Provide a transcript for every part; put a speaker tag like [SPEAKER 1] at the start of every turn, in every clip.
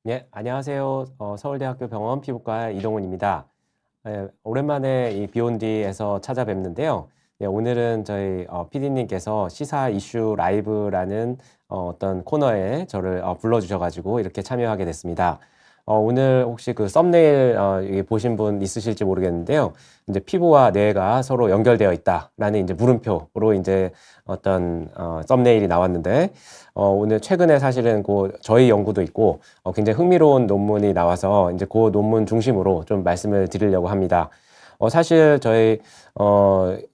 [SPEAKER 1] 네, 안녕하세요. 서울대학교 병원 피부과 이동훈입니다. 오랜만에 이 비욘디에서 찾아뵙는데요. 오늘은 저희 PD님께서 시사 이슈 라이브라는 어떤 코너에 저를 불러주셔가지고 이렇게 참여하게 됐습니다. 오늘 혹시 그 썸네일 여기 보신 분 있으실지 모르겠는데요. 이제 피부와 뇌가 서로 연결되어 있다라는 이제 물음표로 이제 어떤 썸네일이 나왔는데 오늘 최근에 사실은 저희 연구도 있고 굉장히 흥미로운 논문이 나와서 이제 그 논문 중심으로 좀 말씀을 드리려고 합니다. 사실 저희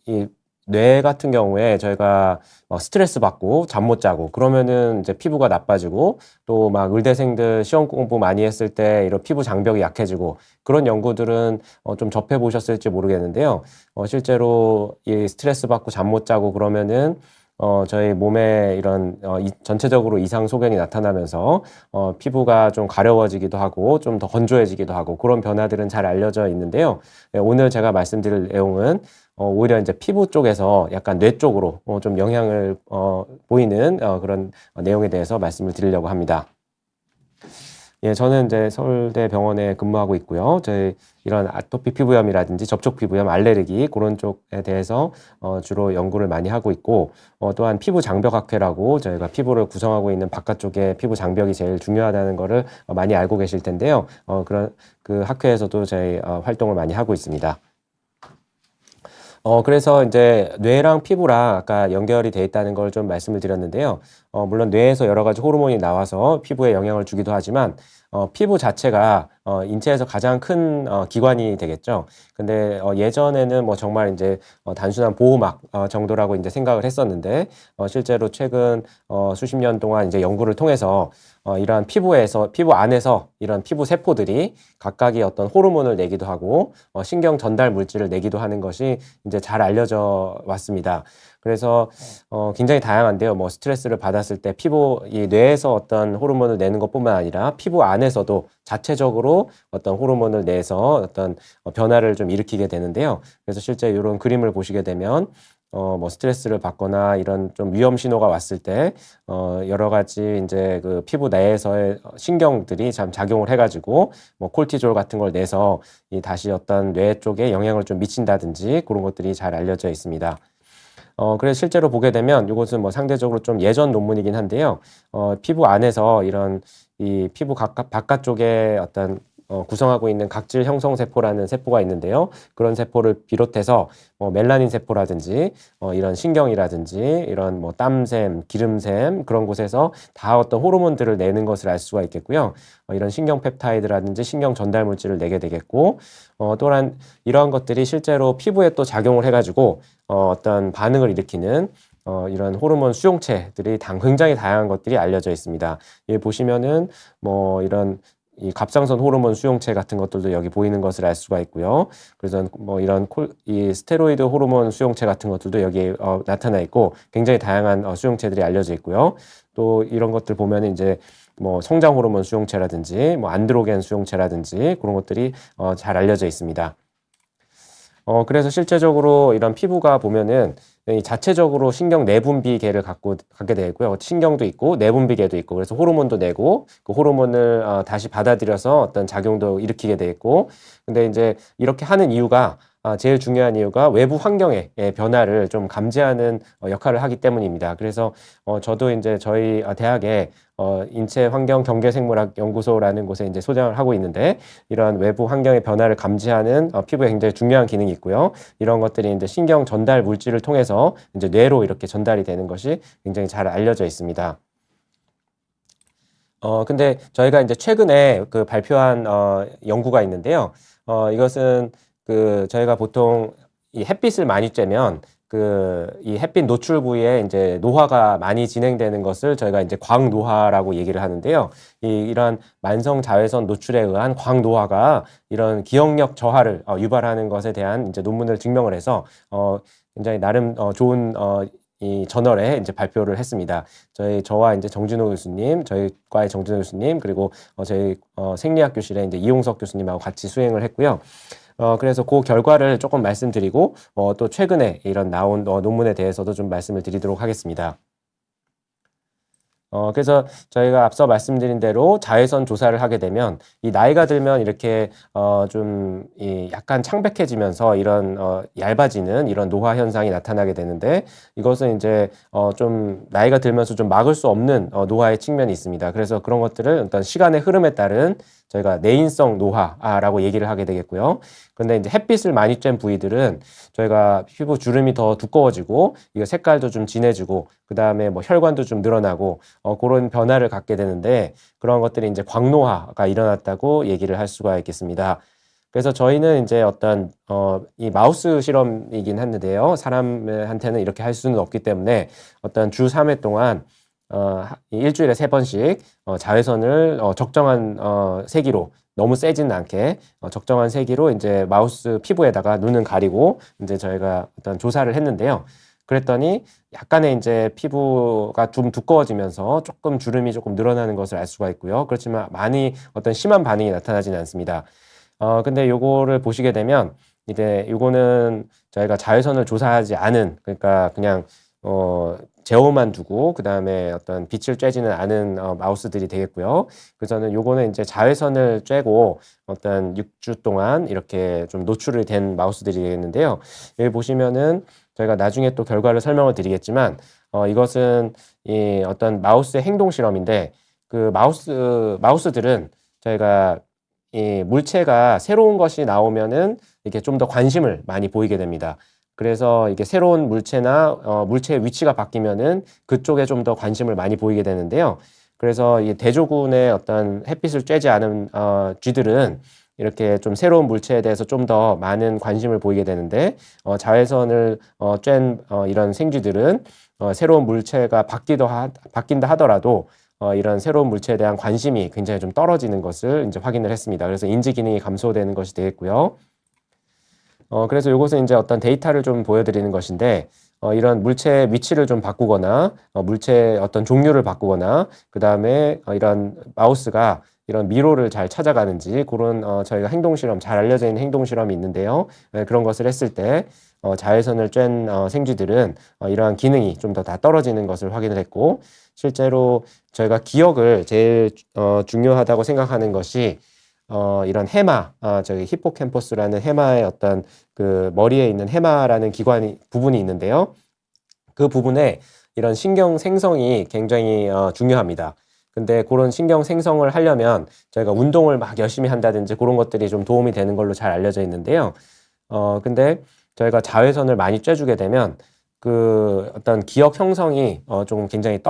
[SPEAKER 1] 이 뇌 같은 경우에 저희가 스트레스 받고 잠 못 자고 그러면은 이제 피부가 나빠지고 또 막 의대생들 시험 공부 많이 했을 때 이런 피부 장벽이 약해지고 그런 연구들은 좀 접해 보셨을지 모르겠는데요. 실제로 이 스트레스 받고 잠 못 자고 그러면은 저희 몸에 이런 전체적으로 이상 소견이 나타나면서 피부가 좀 가려워지기도 하고 좀 더 건조해지기도 하고 그런 변화들은 잘 알려져 있는데요. 네, 오늘 제가 말씀드릴 내용은 오히려 이제 피부 쪽에서 약간 뇌 쪽으로 좀 영향을 보이는 그런 내용에 대해서 말씀을 드리려고 합니다. 예, 저는 이제 서울대 병원에 근무하고 있고요. 저희 이런 아토피 피부염이라든지 접촉 피부염, 알레르기 그런 쪽에 대해서 주로 연구를 많이 하고 있고 또한 피부 장벽학회라고 저희가 피부를 구성하고 있는 바깥쪽에 피부 장벽이 제일 중요하다는 거를 많이 알고 계실 텐데요. 그런 그 학회에서도 저희 활동을 많이 하고 있습니다. 그래서 이제 뇌랑 피부랑 아까 연결이 돼 있다는 걸 좀 말씀을 드렸는데요. 물론 뇌에서 여러 가지 호르몬이 나와서 피부에 영향을 주기도 하지만, 피부 자체가 인체에서 가장 큰 기관이 되겠죠. 근데 예전에는 뭐 정말 이제 단순한 보호막 정도라고 이제 생각을 했었는데, 실제로 최근 수십 년 동안 이제 연구를 통해서 이러한 피부 안에서 이런 피부 세포들이 각각의 어떤 호르몬을 내기도 하고 신경 전달 물질을 내기도 하는 것이 이제 잘 알려져 왔습니다. 그래서 굉장히 다양한데요. 뭐 스트레스를 받았을 때 이 뇌에서 어떤 호르몬을 내는 것뿐만 아니라 피부 안에서도 자체적으로 어떤 호르몬을 내서 어떤 변화를 좀 일으키게 되는데요. 그래서 실제 이런 그림을 보시게 되면 뭐 스트레스를 받거나 이런 좀 위험 신호가 왔을 때 여러 가지 이제 그 피부 내에서의 신경들이 참 작용을 해가지고 뭐 콜티졸 같은 걸 내서 다시 어떤 뇌 쪽에 영향을 좀 미친다든지 그런 것들이 잘 알려져 있습니다. 그래서 실제로 보게 되면 이것은 뭐 상대적으로 좀 예전 논문이긴 한데요. 피부 안에서 이런 이 피부 바깥쪽에 어떤 구성하고 있는 각질 형성 세포라는 세포가 있는데요. 그런 세포를 비롯해서 멜라닌 세포라든지 이런 신경이라든지 이런 뭐 땀샘, 기름샘 그런 곳에서 다 어떤 호르몬들을 내는 것을 알 수가 있겠고요. 이런 신경 펩타이드라든지 신경 전달 물질을 내게 되겠고 또한 이러한 것들이 실제로 피부에 또 작용을 해가지고 어떤 반응을 일으키는 이런 호르몬 수용체들이 굉장히 다양한 것들이 알려져 있습니다. 여기 보시면은 뭐 이런 이 갑상선 호르몬 수용체 같은 것들도 여기 보이는 것을 알 수가 있고요. 그래서 뭐 이런 이 스테로이드 호르몬 수용체 같은 것들도 여기 나타나 있고 굉장히 다양한 수용체들이 알려져 있고요. 또 이런 것들 보면 이제 뭐 성장 호르몬 수용체라든지 뭐 안드로겐 수용체라든지 그런 것들이 잘 알려져 있습니다. 그래서 실제적으로 이런 피부가 보면은 이 자체적으로 신경 내분비계를 갖게 되고요. 신경도 있고 내분비계도 있고 그래서 호르몬도 내고 그 호르몬을 다시 받아들여서 어떤 작용도 일으키게 되겠고 근데 이제 이렇게 하는 이유가 제일 중요한 이유가 외부 환경의 변화를 좀 감지하는 역할을 하기 때문입니다. 그래서 저도 이제 저희 대학에 인체 환경 경계생물학 연구소라는 곳에 이제 소장을 하고 있는데 이러한 외부 환경의 변화를 감지하는 피부에 굉장히 중요한 기능이 있고요. 이런 것들이 이제 신경 전달 물질을 통해서 이제 뇌로 이렇게 전달이 되는 것이 굉장히 잘 알려져 있습니다. 근데 저희가 이제 최근에 그 발표한 연구가 있는데요. 이것은 저희가 보통 이 햇빛을 많이 쬐면 이 햇빛 노출 부위에 이제 노화가 많이 진행되는 것을 저희가 이제 광노화라고 얘기를 하는데요. 이런 만성 자외선 노출에 의한 광노화가 이런 기억력 저하를 유발하는 것에 대한 이제 논문을 증명을 해서 굉장히 나름 좋은 이 저널에 이제 발표를 했습니다. 저와 이제 정진호 교수님, 저희 과의 정진호 교수님, 그리고 저희 생리학 교실에 이제 이용석 교수님하고 같이 수행을 했고요. 그래서 그 결과를 조금 말씀드리고, 또 최근에 이런 나온 논문에 대해서도 좀 말씀을 드리도록 하겠습니다. 그래서 저희가 앞서 말씀드린 대로 자외선 조사를 하게 되면 이 나이가 들면 이렇게 좀 약간 창백해지면서 이런 얇아지는 이런 노화 현상이 나타나게 되는데 이것은 이제 좀 나이가 들면서 좀 막을 수 없는 노화의 측면이 있습니다. 그래서 그런 것들을 어떤 시간의 흐름에 따른 저희가 내인성 노화라고 얘기를 하게 되겠고요. 근데 이제 햇빛을 많이 쬐는 부위들은 저희가 피부 주름이 더 두꺼워지고 이거 색깔도 좀 진해지고 그 다음에 뭐 혈관도 좀 늘어나고 그런 변화를 갖게 되는데 그런 것들이 이제 광노화가 일어났다고 얘기를 할 수가 있겠습니다. 그래서 저희는 이제 어떤 이 마우스 실험이긴 했는데요. 사람한테는 이렇게 할 수는 없기 때문에 어떤 주 3회 동안 일주일에 3번씩 자외선을 적정한 세기로 너무 세지는 않게 적정한 세기로 이제 마우스 피부에다가 눈은 가리고 이제 저희가 어떤 조사를 했는데요. 그랬더니 약간의 이제 피부가 좀 두꺼워지면서 조금 주름이 조금 늘어나는 것을 알 수가 있고요. 그렇지만 많이 어떤 심한 반응이 나타나지는 않습니다. 근데 요거를 보시게 되면 이제 요거는 저희가 자외선을 조사하지 않은 그러니까 그냥 제어만 두고 그 다음에 어떤 빛을 쬐지는 않은 마우스들이 되겠고요. 그래서는 요거는 이제 자외선을 쬐고 어떤 6주 동안 이렇게 좀 노출이 된 마우스들이 되겠는데요. 여기 보시면은 저희가 나중에 또 결과를 설명을 드리겠지만 이것은 이 어떤 마우스의 행동 실험인데 그 마우스들은 저희가 이 물체가 새로운 것이 나오면은 이렇게 좀 더 관심을 많이 보이게 됩니다. 그래서 이게 새로운 물체나 물체의 위치가 바뀌면은 그쪽에 좀 더 관심을 많이 보이게 되는데요. 그래서 이 대조군의 어떤 햇빛을 쬐지 않은 쥐들은 이렇게 좀 새로운 물체에 대해서 좀 더 많은 관심을 보이게 되는데 자외선을 쬐 이런 생쥐들은 새로운 물체가 바뀐다 하더라도 이런 새로운 물체에 대한 관심이 굉장히 좀 떨어지는 것을 이제 확인을 했습니다. 그래서 인지 기능이 감소되는 것이 되겠고요. 그래서 이것은 이제 어떤 데이터를 좀 보여드리는 것인데, 이런 물체의 위치를 좀 바꾸거나, 물체의 어떤 종류를 바꾸거나, 그 다음에 이런 마우스가 이런 미로를 잘 찾아가는지, 그런 저희가 행동 실험, 잘 알려져 있는 행동 실험이 있는데요. 그런 것을 했을 때, 자외선을 쬐 생쥐들은 이러한 기능이 좀 더 다 떨어지는 것을 확인을 했고, 실제로 저희가 기억을 제일 중요하다고 생각하는 것이 이런 해마, 저기 히포캠퍼스라는 해마의 어떤 그 머리에 있는 해마라는 부분이 있는데요. 그 부분에 이런 신경 생성이 굉장히 중요합니다. 근데 그런 신경 생성을 하려면 저희가 운동을 막 열심히 한다든지 그런 것들이 좀 도움이 되는 걸로 잘 알려져 있는데요. 근데 저희가 자외선을 많이 쬐주게 되면 그 어떤 기억 형성이 좀 굉장히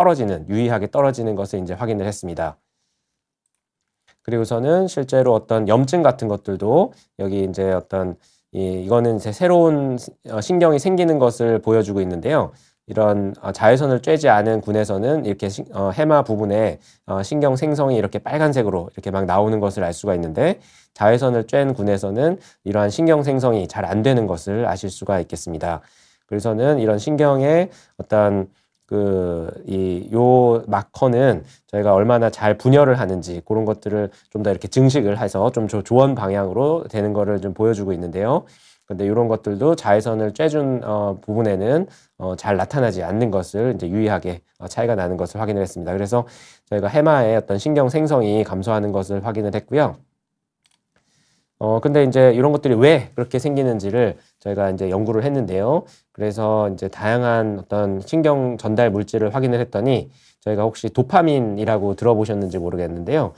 [SPEAKER 1] 유의하게 떨어지는 것을 이제 확인을 했습니다. 그리고서는 실제로 어떤 염증 같은 것들도 여기 이제 어떤 이거는 이제 새로운 신경이 생기는 것을 보여주고 있는데요. 이런 자외선을 쬐지 않은 군에서는 이렇게 해마 부분에 신경 생성이 이렇게 빨간색으로 이렇게 막 나오는 것을 알 수가 있는데 자외선을 쬐는 군에서는 이러한 신경 생성이 잘 안 되는 것을 아실 수가 있겠습니다. 그래서는 이런 신경의 어떤 요 마커는 저희가 얼마나 잘 분열을 하는지 그런 것들을 좀 더 이렇게 증식을 해서 좀 조원 방향으로 되는 거를 좀 보여주고 있는데요. 근데 이런 것들도 자외선을 쬐준 부분에는 잘 나타나지 않는 것을 이제 유의하게 차이가 나는 것을 확인을 했습니다. 그래서 저희가 해마의 어떤 신경 생성이 감소하는 것을 확인을 했고요. 근데 이제 이런 것들이 왜 그렇게 생기는지를 저희가 이제 연구를 했는데요. 그래서 이제 다양한 어떤 신경 전달 물질을 확인을 했더니 저희가 혹시 도파민이라고 들어보셨는지 모르겠는데요.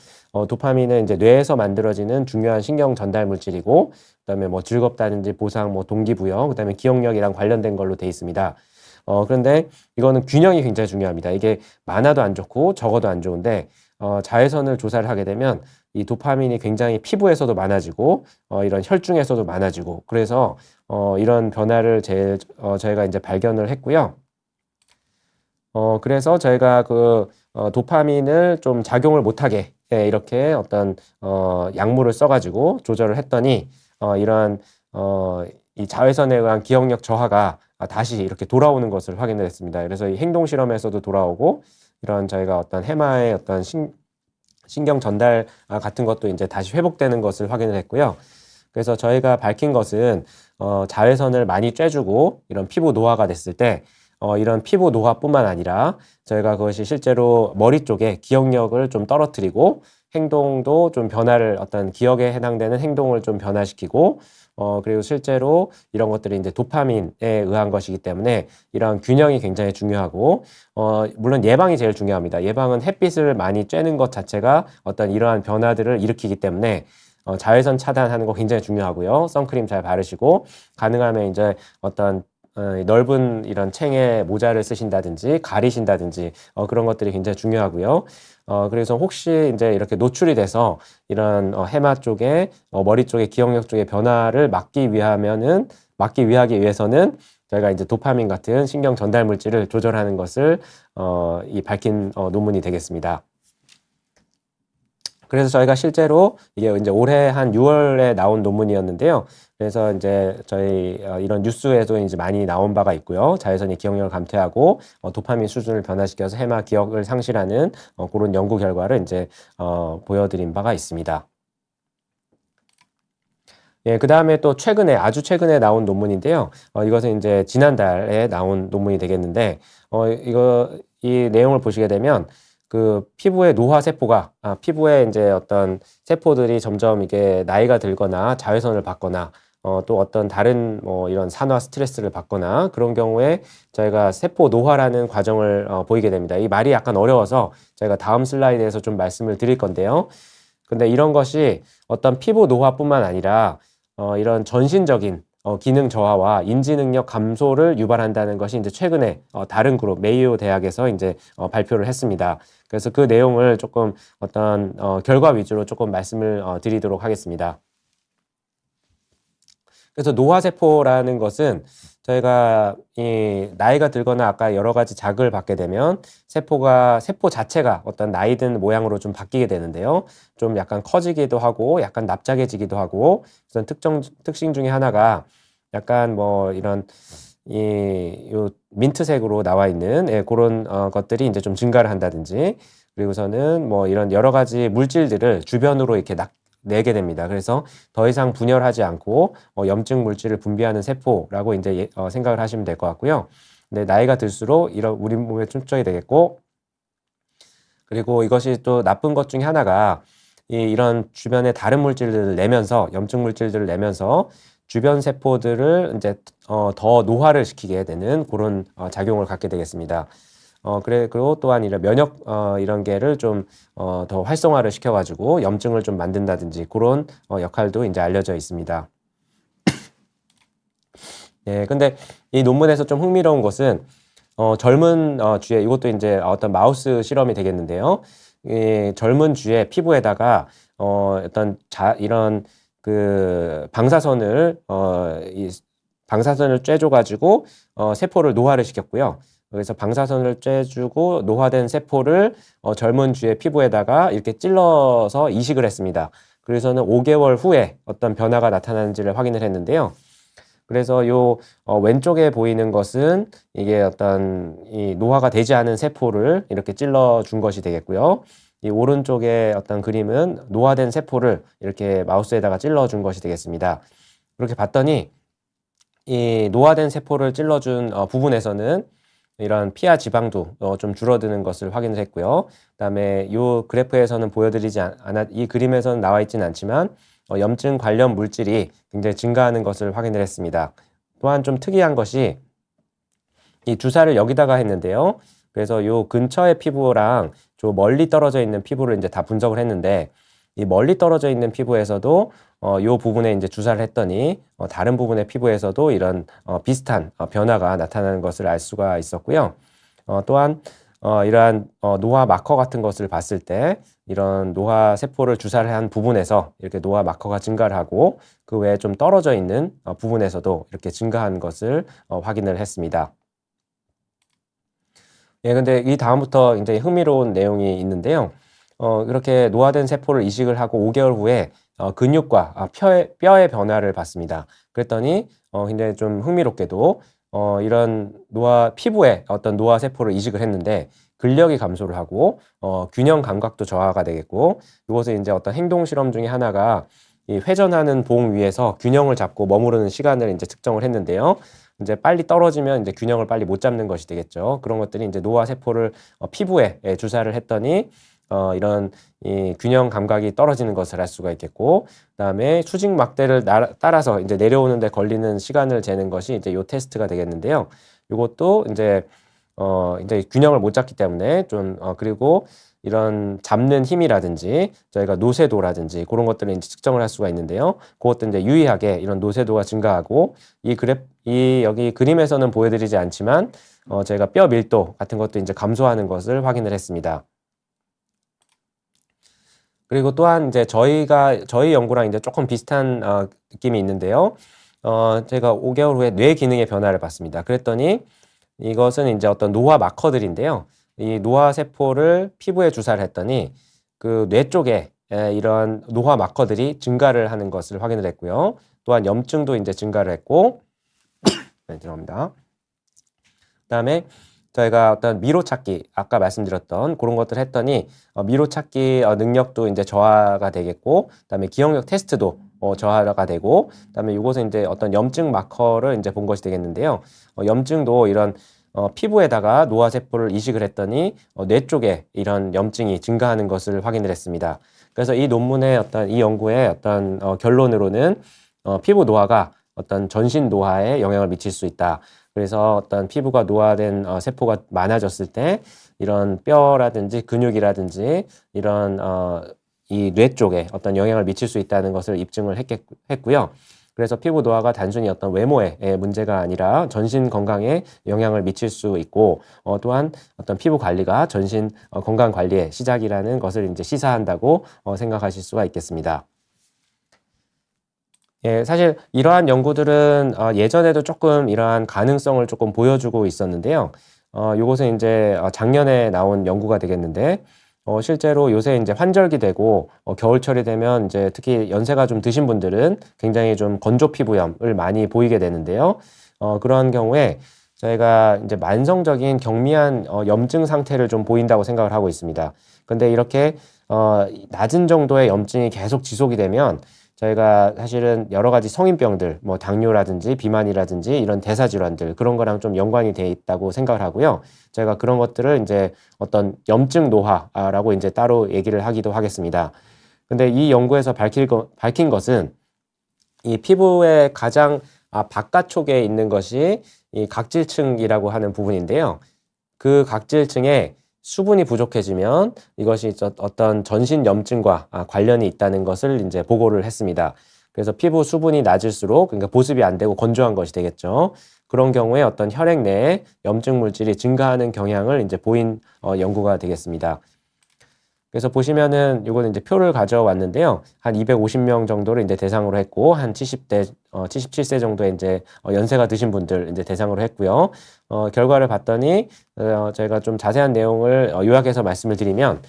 [SPEAKER 1] 도파민은 이제 뇌에서 만들어지는 중요한 신경 전달 물질이고, 그다음에 뭐 즐겁다든지 보상, 뭐 동기부여, 그다음에 기억력이랑 관련된 걸로 돼 있습니다. 그런데 이거는 균형이 굉장히 중요합니다. 이게 많아도 안 좋고 적어도 안 좋은데 자외선을 조사를 하게 되면 이 도파민이 굉장히 피부에서도 많아지고 이런 혈중에서도 많아지고 그래서 이런 변화를 저희가 이제 발견을 했고요. 그래서 저희가 도파민을 좀 작용을 못하게 이렇게 어떤 약물을 써가지고 조절을 했더니 이러한 이 자외선에 의한 기억력 저하가 다시 이렇게 돌아오는 것을 확인을 했습니다. 그래서 이 행동 실험에서도 돌아오고 이런 저희가 어떤 해마의 어떤 신경 전달 같은 것도 이제 다시 회복되는 것을 확인을 했고요. 그래서 저희가 밝힌 것은 자외선을 많이 쬐주고 이런 피부 노화가 됐을 때 이런 피부 노화뿐만 아니라 저희가 그것이 실제로 머리 쪽에 기억력을 좀 떨어뜨리고 행동도 좀 변화를 어떤 기억에 해당되는 행동을 좀 변화시키고 그리고 실제로 이런 것들이 이제 도파민에 의한 것이기 때문에 이런 균형이 굉장히 중요하고 물론 예방이 제일 중요합니다. 예방은 햇빛을 많이 쬐는 것 자체가 어떤 이러한 변화들을 일으키기 때문에 자외선 차단하는 거 굉장히 중요하고요. 선크림 잘 바르시고 가능하면 이제 어떤 넓은 이런 챙에 모자를 쓰신다든지 가리신다든지 그런 것들이 굉장히 중요하고요. 그래서 혹시 이제 이렇게 노출이 돼서 이런 해마 쪽에 머리 쪽에 기억력 쪽의 변화를 막기 위하기 위해서는 저희가 이제 도파민 같은 신경 전달 물질을 조절하는 것을 이 밝힌 논문이 되겠습니다. 그래서 저희가 실제로 이게 이제 올해 한 6월에 나온 논문이었는데요. 그래서 이제 저희 이런 뉴스에도 이제 많이 나온 바가 있고요. 자외선이 기억력을 감퇴하고 도파민 수준을 변화시켜서 해마 기억을 상실하는 그런 연구 결과를 이제 보여드린 바가 있습니다. 예, 그 다음에 또 아주 최근에 나온 논문인데요. 이것은 이제 지난달에 나온 논문이 되겠는데, 이 내용을 보시게 되면, 그 피부의 노화 세포가, 피부에 이제 어떤 세포들이 점점 이게 나이가 들거나 자외선을 받거나, 또 어떤 다른 이런 산화 스트레스를 받거나 그런 경우에 저희가 세포 노화라는 과정을 보이게 됩니다. 이 말이 약간 어려워서 저희가 다음 슬라이드에서 좀 말씀을 드릴 건데요. 근데 이런 것이 어떤 피부 노화뿐만 아니라 이런 전신적인 기능 저하와 인지 능력 감소를 유발한다는 것이 이제 최근에 다른 그룹 메이오 대학에서 이제 발표를 했습니다. 그래서 그 내용을 조금 어떤 결과 위주로 조금 말씀을 드리도록 하겠습니다. 그래서 노화세포라는 것은 저희가 이 나이가 들거나 아까 여러 가지 자극을 받게 되면 세포 자체가 어떤 나이 든 모양으로 좀 바뀌게 되는데요. 좀 약간 커지기도 하고 약간 납작해지기도 하고 그런 특징 중에 하나가 약간 뭐 이런 요 민트색으로 나와 있는 그런 것들이 이제 좀 증가를 한다든지 그리고서는 뭐 이런 여러 가지 물질들을 주변으로 이렇게 내게 됩니다. 그래서 더 이상 분열하지 않고 염증 물질을 분비하는 세포라고 이제 생각을 하시면 될 것 같고요. 근데 나이가 들수록 이런 우리 몸에 축적이 되겠고 그리고 이것이 또 나쁜 것 중에 하나가 이런 주변에 다른 물질들을 내면서 염증 물질들을 내면서 주변 세포들을 이제 더 노화를 시키게 되는 그런 작용을 갖게 되겠습니다. 그리고 또한 이런 면역, 이런 게를 좀, 더 활성화를 시켜가지고 염증을 좀 만든다든지 그런 역할도 이제 알려져 있습니다. 예, 근데 이 논문에서 좀 흥미로운 것은, 젊은 쥐에, 이것도 이제 어떤 마우스 실험이 되겠는데요. 젊은 쥐의 피부에다가, 이런 그 방사선을 쬐줘가지고, 세포를 노화를 시켰고요. 그래서 방사선을 쬐주고 노화된 세포를 젊은 쥐의 피부에다가 이렇게 찔러서 이식을 했습니다. 그래서는 5개월 후에 어떤 변화가 나타나는지를 확인을 했는데요. 그래서 요 왼쪽에 보이는 것은 이게 어떤 이 노화가 되지 않은 세포를 이렇게 찔러 준 것이 되겠고요. 이 오른쪽에 어떤 그림은 노화된 세포를 이렇게 마우스에다가 찔러 준 것이 되겠습니다. 그렇게 봤더니 이 노화된 세포를 찔러준 부분에서는 이런 피하 지방도 좀 줄어드는 것을 확인을 했고요. 그다음에 이 그래프에서는 이 그림에서는 나와 있지는 않지만 염증 관련 물질이 굉장히 증가하는 것을 확인을 했습니다. 또한 좀 특이한 것이 이 주사를 여기다가 했는데요. 그래서 요 근처의 피부랑 저 멀리 떨어져 있는 피부를 이제 다 분석을 했는데 이 멀리 떨어져 있는 피부에서도 요 부분에 이제 주사를 했더니 다른 부분의 피부에서도 이런 비슷한 변화가 나타나는 것을 알 수가 있었고요. 또한 이러한 노화 마커 같은 것을 봤을 때 이런 노화 세포를 주사를 한 부분에서 이렇게 노화 마커가 증가를 하고 그 외에 좀 떨어져 있는 부분에서도 이렇게 증가한 것을 확인을 했습니다. 예, 근데 이 다음부터 굉장히 흥미로운 내용이 있는데요. 이렇게 노화된 세포를 이식을 하고 5개월 후에 근육과 뼈의 변화를 봤습니다. 그랬더니 굉장히 좀 흥미롭게도 이런 피부에 어떤 노화 세포를 이식을 했는데 근력이 감소를 하고 균형 감각도 저하가 되겠고 이것은 이제 어떤 행동 실험 중에 하나가 이 회전하는 봉 위에서 균형을 잡고 머무르는 시간을 이제 측정을 했는데요. 이제 빨리 떨어지면 이제 균형을 빨리 못 잡는 것이 되겠죠. 그런 것들이 이제 노화 세포를 피부에 주사를 했더니 이런 이 균형 감각이 떨어지는 것을 알 수가 있겠고, 그다음에 수직 막대를 따라서 이제 내려오는데 걸리는 시간을 재는 것이 이제 요 테스트가 되겠는데요. 이것도 이제 균형을 못 잡기 때문에 그리고 이런 잡는 힘이라든지 저희가 노쇠도라든지 그런 것들을 이제 측정을 할 수가 있는데요. 그것도 이제 유의하게 이런 노쇠도가 증가하고 여기 그림에서는 보여드리지 않지만 저희가 뼈 밀도 같은 것도 이제 감소하는 것을 확인을 했습니다. 그리고 또한 이제 저희 연구랑 이제 조금 비슷한 느낌이 있는데요. 제가 5개월 후에 뇌 기능의 변화를 봤습니다. 그랬더니 이것은 이제 어떤 노화 마커들인데요. 이 노화 세포를 피부에 주사를 했더니 그 뇌 쪽에 이런 노화 마커들이 증가를 하는 것을 확인을 했고요. 또한 염증도 이제 증가를 했고, 네, 죄송합니다. 그다음에 저희가 어떤 미로 찾기, 아까 말씀드렸던 그런 것들 했더니 미로 찾기 능력도 이제 저하가 되겠고, 그다음에 기억력 테스트도 저하가 되고, 그다음에 이것은 이제 어떤 염증 마커를 이제 본 것이 되겠는데요. 염증도 이런 피부에다가 노화 세포를 이식을 했더니 뇌 쪽에 이런 염증이 증가하는 것을 확인을 했습니다. 그래서 이 논문의 이 연구의 결론으로는 피부 노화가 어떤 전신 노화에 영향을 미칠 수 있다. 그래서 어떤 피부가 노화된 세포가 많아졌을 때 이런 뼈라든지 근육이라든지 이런 이 뇌 쪽에 어떤 영향을 미칠 수 있다는 것을 입증을 했고요. 그래서 피부 노화가 단순히 어떤 외모의 문제가 아니라 전신 건강에 영향을 미칠 수 있고, 또한 어떤 피부 관리가 전신 건강 관리의 시작이라는 것을 이제 시사한다고 생각하실 수가 있겠습니다. 예, 사실 이러한 연구들은 예전에도 조금 이러한 가능성을 조금 보여주고 있었는데요. 요것은 이제 작년에 나온 연구가 되겠는데, 실제로 요새 이제 환절기 되고 겨울철이 되면 이제 특히 연세가 좀 드신 분들은 굉장히 좀 건조 피부염을 많이 보이게 되는데요. 그런 경우에 저희가 이제 만성적인 경미한 염증 상태를 좀 보인다고 생각을 하고 있습니다. 근데 이렇게 낮은 정도의 염증이 계속 지속이 되면 저희가 사실은 여러 가지 성인병들, 뭐 당뇨라든지 비만이라든지 이런 대사질환들 그런 거랑 좀 연관이 돼 있다고 생각을 하고요. 저희가 그런 것들을 이제 어떤 염증 노화라고 이제 따로 얘기를 하기도 하겠습니다. 근데 이 연구에서 밝힌 것은 이 피부의 가장 바깥쪽에 있는 것이 이 각질층이라고 하는 부분인데요. 그 각질층에 수분이 부족해지면 이것이 어떤 전신 염증과 관련이 있다는 것을 이제 보고를 했습니다. 그래서 피부 수분이 낮을수록 그러니까 보습이 안 되고 건조한 것이 되겠죠. 그런 경우에 어떤 혈액 내에 염증 물질이 증가하는 경향을 이제 보인 연구가 되겠습니다. 그래서 보시면은 이거는 이제 표를 가져왔는데요. 한 250명 정도를 이제 대상으로 했고, 한 77세 정도의 이제 연세가 드신 분들 이제 대상으로 했고요. 결과를 봤더니 저희가 좀 자세한 내용을 요약해서 말씀을 드리면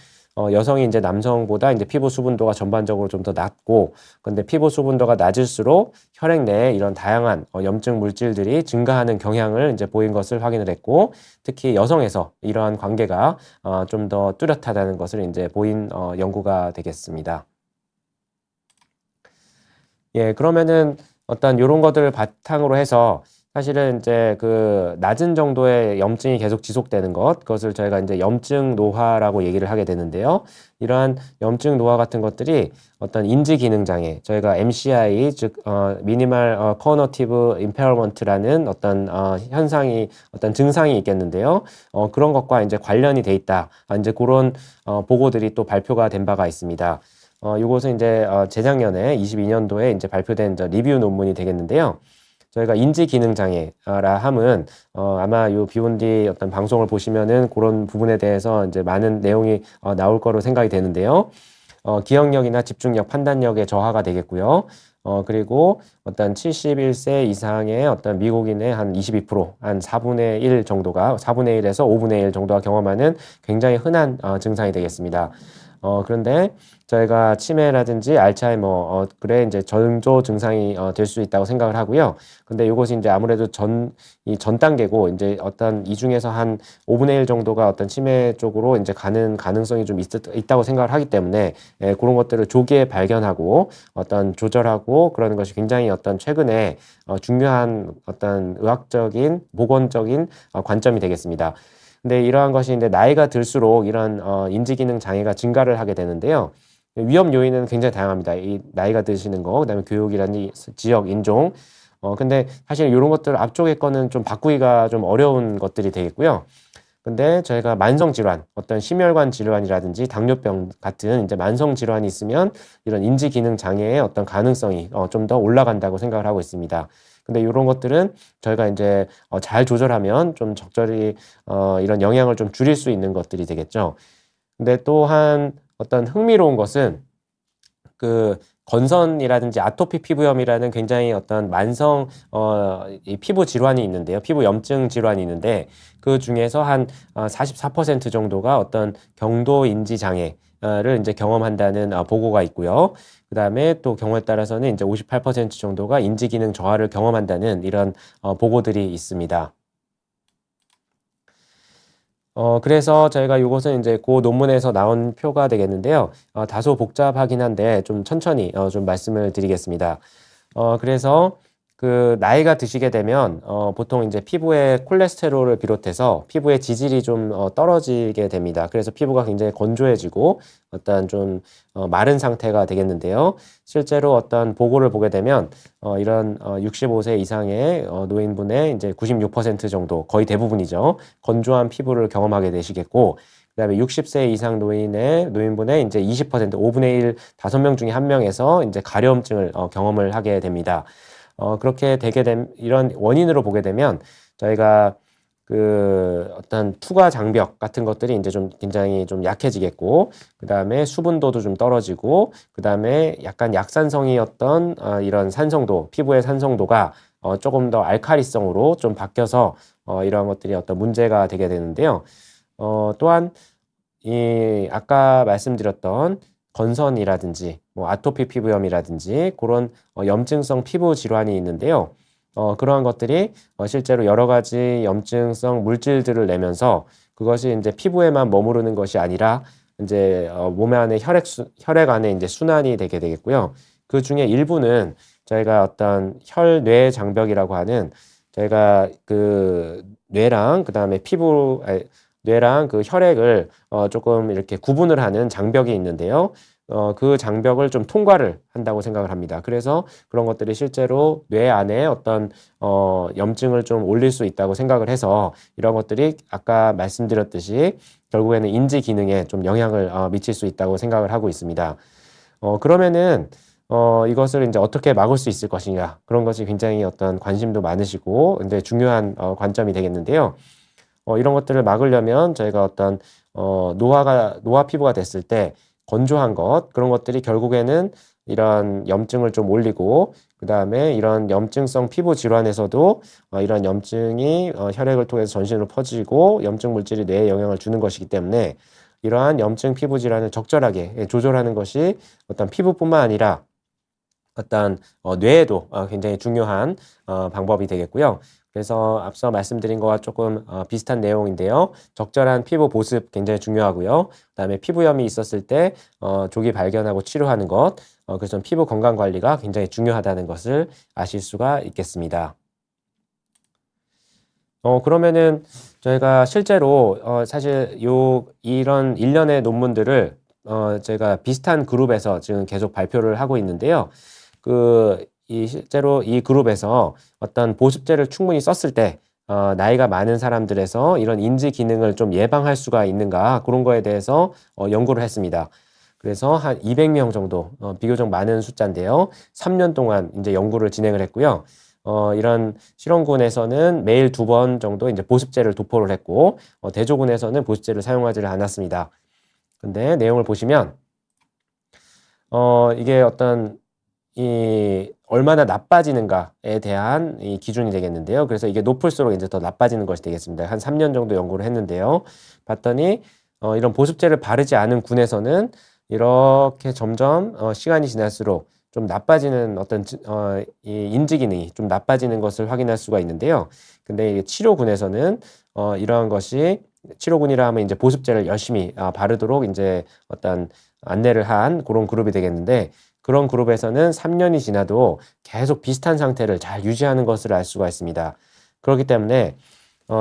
[SPEAKER 1] 여성이 이제 남성보다 이제 피부 수분도가 전반적으로 좀 더 낮고, 근데 피부 수분도가 낮을수록 혈액 내에 이런 다양한 염증 물질들이 증가하는 경향을 이제 보인 것을 확인을 했고, 특히 여성에서 이러한 관계가 좀 더 뚜렷하다는 것을 이제 보인 연구가 되겠습니다. 예, 그러면은 어떤 이런 것들을 바탕으로 해서 사실은 이제 그 낮은 정도의 염증이 계속 지속되는 그것을 저희가 이제 염증 노화라고 얘기를 하게 되는데요. 이러한 염증 노화 같은 것들이 어떤 인지 기능 장애, 저희가 MCI, 즉 미니멀 코그니티브 임페어먼트라는 어떤 어떤 증상이 있겠는데요. 그런 것과 이제 관련이 돼 있다. 이제 그런 보고들이 또 발표가 된 바가 있습니다. 이것은 이제 재작년에 22년도에 이제 발표된 리뷰 논문이 되겠는데요. 저희가 인지 기능 장애라 함은 아마 요 비욘디 어떤 방송을 보시면은 그런 부분에 대해서 이제 많은 내용이 나올 거로 생각이 되는데요. 기억력이나 집중력, 판단력의 저하가 되겠고요. 그리고 어떤 71세 이상의 어떤 미국인의 한 22%, 한 4분의 1 정도가, 4분의 1에서 5분의 1 정도가 경험하는 굉장히 흔한 증상이 되겠습니다. 그런데 저희가 치매라든지 알츠하이머, 그래 이제 전조 증상이 될 수 있다고 생각을 하고요. 근데 이것이 이제 아무래도 이 전 단계고 이제 어떤 이 중에서 한 5분의 1 정도가 어떤 치매 쪽으로 이제 가는 가능성이 좀 있다고 생각을 하기 때문에 그런 것들을 조기에 발견하고 어떤 조절하고 그러는 것이 굉장히 어떤 최근에 중요한 어떤 의학적인 보건적인 관점이 되겠습니다. 근데 이러한 것이 이제 나이가 들수록 이런 인지기능 장애가 증가를 하게 되는데요. 위험 요인은 굉장히 다양합니다. 이 나이가 드시는 거, 그다음에 교육이라든지 지역, 인종. 근데 사실 이런 것들 앞쪽의 거는 좀 바꾸기가 좀 어려운 것들이 되겠고요. 근데 저희가 만성 질환, 어떤 심혈관 질환이라든지 당뇨병 같은 이제 만성 질환이 있으면 이런 인지 기능 장애의 어떤 가능성이 좀 더 올라간다고 생각을 하고 있습니다. 근데 이런 것들은 저희가 이제 잘 조절하면 좀 적절히 이런 영향을 좀 줄일 수 있는 것들이 되겠죠. 근데 또한 어떤 흥미로운 것은 그 건선이라든지 아토피 피부염이라는 굉장히 어떤 만성 이 피부 질환이 있는데요. 피부 염증 질환이 있는데 그 중에서 한 44% 정도가 어떤 경도 인지 장애를 이제 경험한다는 보고가 있고요. 그다음에 또 경우에 따라서는 이제 58% 정도가 인지 기능 저하를 경험한다는 이런 보고들이 있습니다. 그래서 저희가 이것은 이제 그 논문에서 나온 표가 되겠는데요. 다소 복잡하긴 한데 좀 천천히 좀 말씀을 드리겠습니다. 그래서 그 나이가 드시게 되면 보통 이제 피부의 콜레스테롤을 비롯해서 피부의 지질이 좀 떨어지게 됩니다. 그래서 피부가 굉장히 건조해지고 어떤 좀 마른 상태가 되겠는데요. 실제로 어떤 보고를 보게 되면 이런 65세 이상의 노인분의 이제 96% 정도, 거의 대부분이죠. 건조한 피부를 경험하게 되시겠고, 그다음에 60세 이상 노인분의 이제 20%, 5분의 1, 5명 중에 1명에서 이제 가려움증을 경험을 하게 됩니다. 그렇게 되게 된 이런 원인으로 보게 되면 저희가 그 어떤 투과 장벽 같은 것들이 이제 좀 굉장히 좀 약해지겠고, 그 다음에 수분도도 좀 떨어지고, 그 다음에 약간 약산성이었던 이런 산성도, 피부의 산성도가 조금 더 알칼리성으로 좀 바뀌어서 이러한 것들이 어떤 문제가 되게 되는데요. 또한 이 아까 말씀드렸던 건선이라든지 뭐 아토피 피부염이라든지 그런 염증성 피부 질환이 있는데요. 그러한 것들이 실제로 여러 가지 염증성 물질들을 내면서 그것이 이제 피부에만 머무르는 것이 아니라 이제 몸 안에 혈액 안에 이제 순환이 되게 되겠고요. 그 중에 일부는 저희가 어떤 혈뇌 장벽이라고 하는 저희가 그 뇌랑 그다음에 뇌랑 그 혈액을 조금 이렇게 구분을 하는 장벽이 있는데요. 그 장벽을 좀 통과를 한다고 생각을 합니다. 그래서 그런 것들이 실제로 뇌 안에 어떤 염증을 좀 올릴 수 있다고 생각을 해서 이런 것들이 아까 말씀드렸듯이 결국에는 인지 기능에 좀 영향을 미칠 수 있다고 생각을 하고 있습니다. 그러면은 이것을 이제 어떻게 막을 수 있을 것이냐, 그런 것이 굉장히 어떤 관심도 많으시고 이제 중요한 관점이 되겠는데요. 이런 것들을 막으려면 저희가 어떤 노화 피부가 됐을 때 건조한 것, 그런 것들이 결국에는 이런 염증을 좀 올리고, 그 다음에 이런 염증성 피부 질환에서도 이런 염증이 혈액을 통해서 전신으로 퍼지고 염증 물질이 뇌에 영향을 주는 것이기 때문에 이러한 염증 피부 질환을 적절하게 조절하는 것이 어떤 피부뿐만 아니라 어떤 뇌에도 굉장히 중요한 방법이 되겠고요. 그래서 앞서 말씀드린 거와 조금 비슷한 내용인데요. 적절한 피부 보습 굉장히 중요하고요. 그다음에 피부염이 있었을 때 조기 발견하고 치료하는 것, 그래서 피부 건강 관리가 굉장히 중요하다는 것을 아실 수가 있겠습니다. 그러면은 저희가 실제로 사실 이런 일련의 논문들을 저희가 비슷한 그룹에서 지금 계속 발표를 하고 있는데요. 실제로 이 그룹에서 어떤 보습제를 충분히 썼을 때 나이가 많은 사람들에서 이런 인지 기능을 좀 예방할 수가 있는가, 그런 거에 대해서 연구를 했습니다. 그래서 한 200명 정도, 비교적 많은 숫자인데요. 3년 동안 이제 연구를 진행을 했고요. 이런 실험군에서는 매일 2번 정도 이제 보습제를 도포를 했고, 대조군에서는 보습제를 사용하지를 않았습니다. 근데 내용을 보시면, 이게 어떤 얼마나 나빠지는가에 대한 이 기준이 되겠는데요. 그래서 이게 높을수록 이제 더 나빠지는 것이 되겠습니다. 한 3년 정도 연구를 했는데요. 봤더니, 이런 보습제를 바르지 않은 군에서는 이렇게 점점 시간이 지날수록 좀 나빠지는 이 인지 기능이 좀 나빠지는 것을 확인할 수가 있는데요. 근데 이 치료군에서는 이러한 것이 치료군이라 하면 이제 보습제를 열심히 바르도록 이제 어떤 안내를 한 그런 그룹이 되겠는데, 그런 그룹에서는 3년이 지나도 계속 비슷한 상태를 잘 유지하는 것을 알 수가 있습니다. 그렇기 때문에